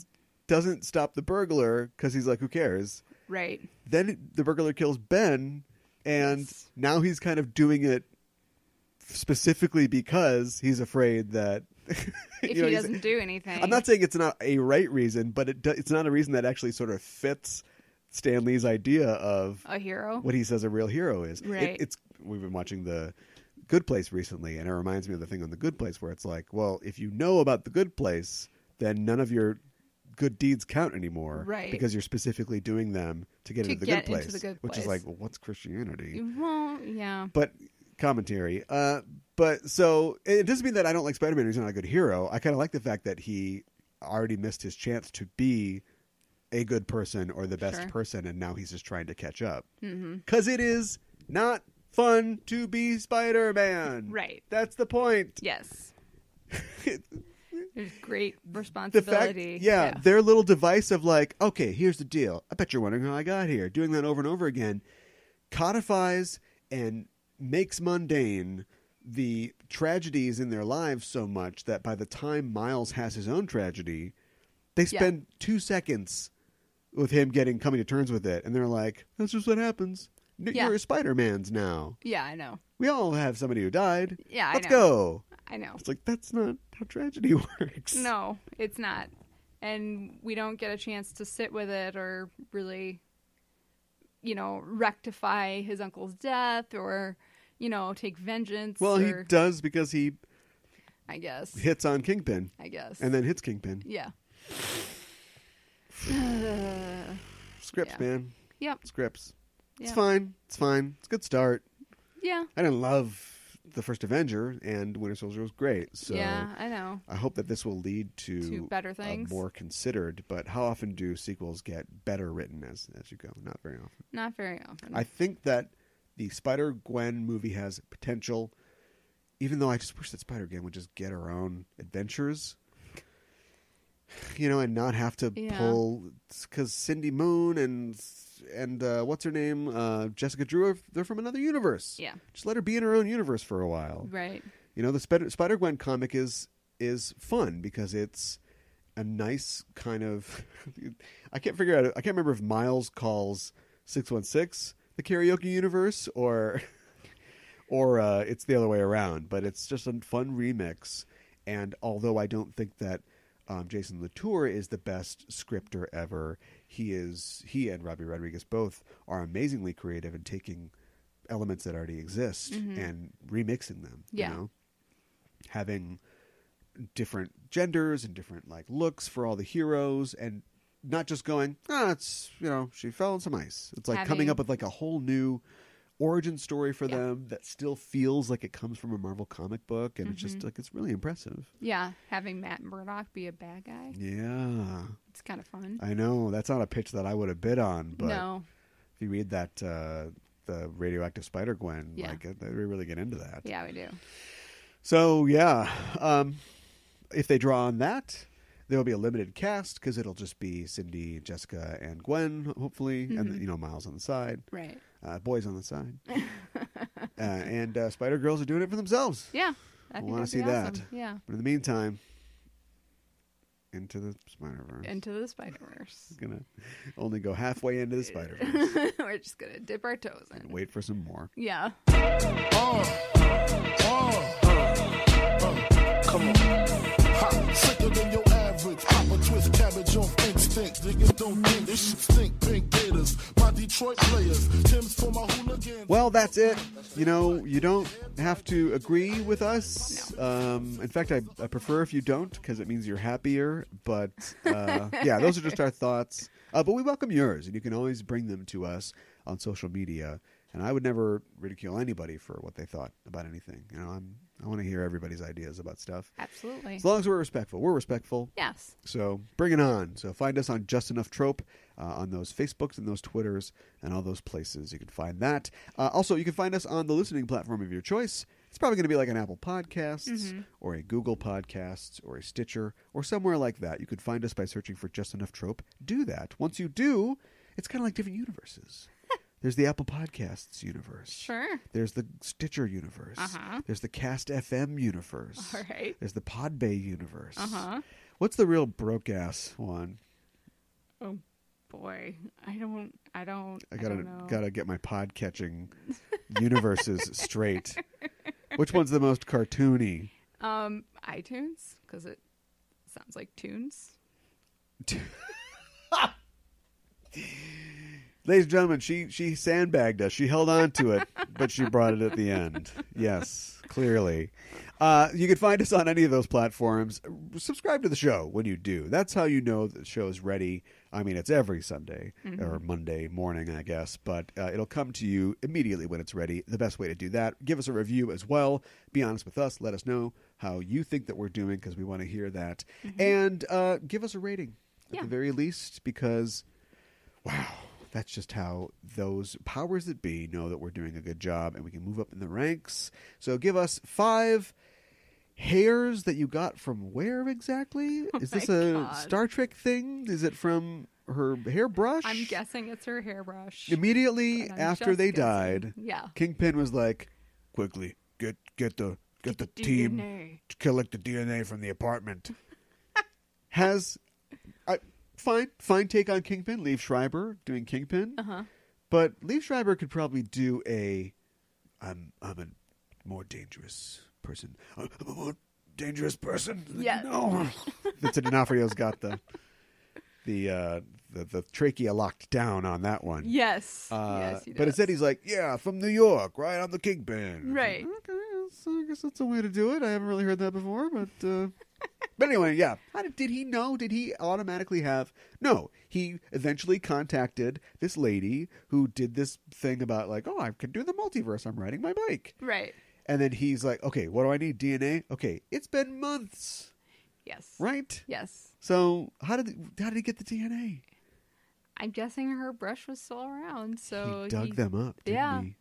doesn't stop the burglar because he's like, who cares? Right. Then the burglar kills Ben, and Yes. now he's kind of doing it specifically because he's afraid that... If he he doesn't do anything. I'm not saying it's not a right reason, but it's not a reason that actually sort of fits Stan Lee's idea of a hero. what he says a real hero is. Right. We've been watching The Good Place recently, and it reminds me of the thing on The Good Place where it's like, well, if you know about The Good Place, then none of your good deeds count anymore, Right. Because you're specifically doing them to get To into the get good place, into the good which is place. like, well, what's Christianity? Well, yeah. But commentary. But so it doesn't mean that I don't like Spider-Man. He's not a good hero. I kind of like the fact that he already missed his chance to be a good person or the best Sure. person, and now he's just trying to catch up. Because it is not fun to be Spider-Man. Right. That's the point. Yes. There's great The responsibility. fact, their little device of like, okay, here's the deal. I bet you're wondering how I got here. Doing that over and over again codifies and makes mundane the tragedies in their lives so much that by the time Miles has his own tragedy, they spend 2 seconds with him coming to terms with it, and they're like, that's just what happens. You're Spider-Man's now. Yeah, I know. We all have somebody who died. Yeah, Let's I know. go. I know. It's like, that's not how tragedy works. No, it's not. And we don't get a chance to sit with it or really, rectify his uncle's death or, take vengeance. Well, he does because he I guess. hits on Kingpin. I guess. And then hits Kingpin. Yeah. Scripts, man. Yep. Scripts. It's Yeah. fine. It's fine. It's a good start. Yeah. I didn't love the first Avenger, and Winter Soldier was great. So Yeah, I know. I hope that this will lead to better things. More considered. But how often do sequels get better written as you go? Not very often. Not very often. I think that the Spider-Gwen movie has potential, even though I just wish that Spider-Gwen would just get her own adventures. And not have to pull, because Cindy Moon and what's her name, Jessica Drew, they're from another universe. Yeah. Just let her be in her own universe for a while. Right. The Spider-Gwen comic is fun because it's a nice kind of. I can't remember if Miles calls 616 the karaoke universe or it's the other way around. But it's just a fun remix. And although I don't think that Jason Latour is the best scripter ever, he and Robbie Rodriguez both are amazingly creative in taking elements that already exist and remixing them. Yeah. Having different genders and different looks for all the heroes, and not just going, it's she fell in some ice. It's like coming up with a whole new origin story for them that still feels like it comes from a Marvel comic book, and it's just it's really impressive. Yeah, having Matt Murdock be a bad guy. Yeah, it's kind of fun. I know that's not a pitch that I would have bid on, but if you read that the Radioactive Spider-Gwen, they really get into that. Yeah, we do. So if they draw on that, there will be a limited cast because it'll just be Cindy, Jessica, and Gwen, hopefully, and Miles on the side. Right. Boys on the side. And Spider-Girls are doing it for themselves. Yeah. I want to see awesome. that. Yeah. But in the meantime, into the Spider-Verse. Into the Spider-Verse. Going to only go halfway into the Spider-Verse. We're just going to dip our toes in. And wait for some more. Yeah. Come on. Hot, sicker than your average. Pop a twist cabbage off instinct. Niggas don't think this shit stink. Pink Gators, my Detroit players. Tim's for my hooligans. Well, that's it. You don't have to agree with us. No. In fact, I prefer if you don't, because it means you're happier. But those are just our thoughts. But we welcome yours, and you can always bring them to us on social media. And I would never ridicule anybody for what they thought about anything. I want to hear everybody's ideas about stuff. Absolutely. As long as we're respectful. We're respectful. Yes. So bring it on. So find us on Just Enough Trope on those Facebooks and those Twitters and all those places. You can find that. Also, you can find us on the listening platform of your choice. It's probably going to be like an Apple Podcasts or a Google Podcasts or a Stitcher or somewhere like that. You could find us by searching for Just Enough Trope. Do that. Once you do, it's kind of like different universes. There's the Apple Podcasts universe. Sure. There's the Stitcher universe. There's the Cast FM universe. All right. There's the Podbay universe. What's the real broke-ass one? Oh, boy. I don't know. Gotta get my pod-catching universes straight. Which one's the most cartoony? iTunes, because it sounds like tunes. Ladies and gentlemen, she sandbagged us. She held on to it, but she brought it at the end. Yes, clearly. You can find us on any of those platforms. Subscribe to the show when you do. That's how you know the show is ready. I mean, it's every Sunday or Monday morning, I guess, but it'll come to you immediately when it's ready. The best way to do that, give us a review as well. Be honest with us. Let us know how you think that we're doing, because we want to hear that. And give us a rating. Yeah. the very least, because, wow, that's just how those powers that be know that we're doing a good job and we can move up in the ranks. So give us 5 hairs that you got from where exactly? Oh Is this my a God. Star Trek thing? Is it from her hairbrush? I'm guessing it's her hairbrush. Immediately But I'm after just they guessing. died, Yeah. Kingpin was like, quickly, get the team DNA. to collect the DNA from the apartment. Fine take on Kingpin. Liev Schreiber doing Kingpin. Uh-huh. But Liev Schreiber could probably do I'm a more dangerous person. I'm a more dangerous person. Yeah. No. Vincent D'Onofrio's got the trachea locked down on that one. Yes. Yes, he But does. instead he's like, yeah, from New York, right? I'm the Kingpin. Right. Okay, so I guess that's a way to do it. I haven't really heard that before, but but anyway, yeah. Did he know? Did he automatically have? No. He eventually contacted this lady who did this thing about like, oh, I can do the multiverse. I'm riding my bike. Right. And then he's like, okay, what do I need? DNA? Okay, it's been months, Yes. right? Yes. So how did he get the DNA? I'm guessing her brush was still around, so He dug them up, didn't Yeah. he?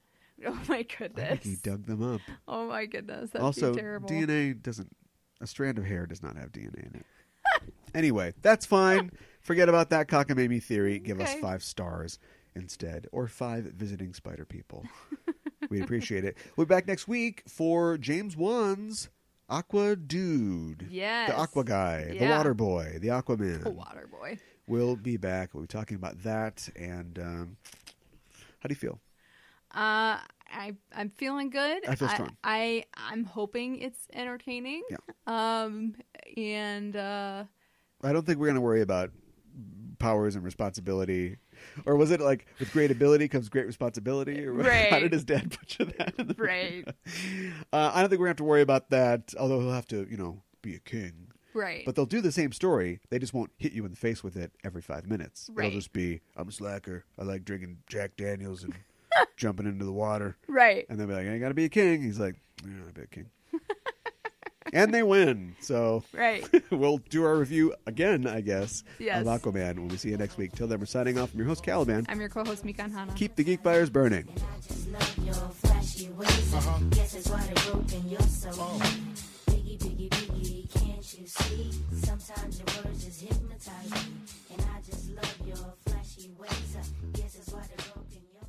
Oh my I goodness. think he dug them up. Oh my goodness. That'd Also, be terrible. DNA doesn't. A strand of hair does not have DNA in it. Anyway, that's fine. Forget about that cockamamie theory. Give us Okay. 5 stars instead, or 5 visiting spider people. We'd appreciate it. We'll be back next week for James Wan's Aqua Dude. Yes. The Aqua Guy, the Yeah. Water Boy, the Aquaman. The water boy. We'll be back. We'll be talking about that. And how do you feel? I'm feeling good. I feel strong. I'm hoping it's entertaining. Yeah. And I don't think we're going to worry about powers and responsibility. Or was it like, with great ability comes great responsibility? Or Right. How did his dad put you that? In the Right. I don't think we're going to have to worry about that, although he'll have to, be a king. right. But they'll do the same story. They just won't hit you in the face with it every 5 minutes. Right. It'll just be, I'm a slacker. I like drinking Jack Daniels and jumping into the water. right. And they'll be like, I got to be a king. He's like, yeah, I'll be a king. And they win. So Right. we'll do our review again, I guess, Yes. of Aquaman when we see you next week. Till then, we're signing off. I'm your host, Caliban. I'm your co-host Mikan Hana. Keep the geek fires burning. I just love your flashy ways. Guess that's why they broke and you're so mean. Biggie, biggie, biggie, can't you see? Sometimes your words just hypnotize me. And I just love your flashy ways. Guess that's why they broke and you're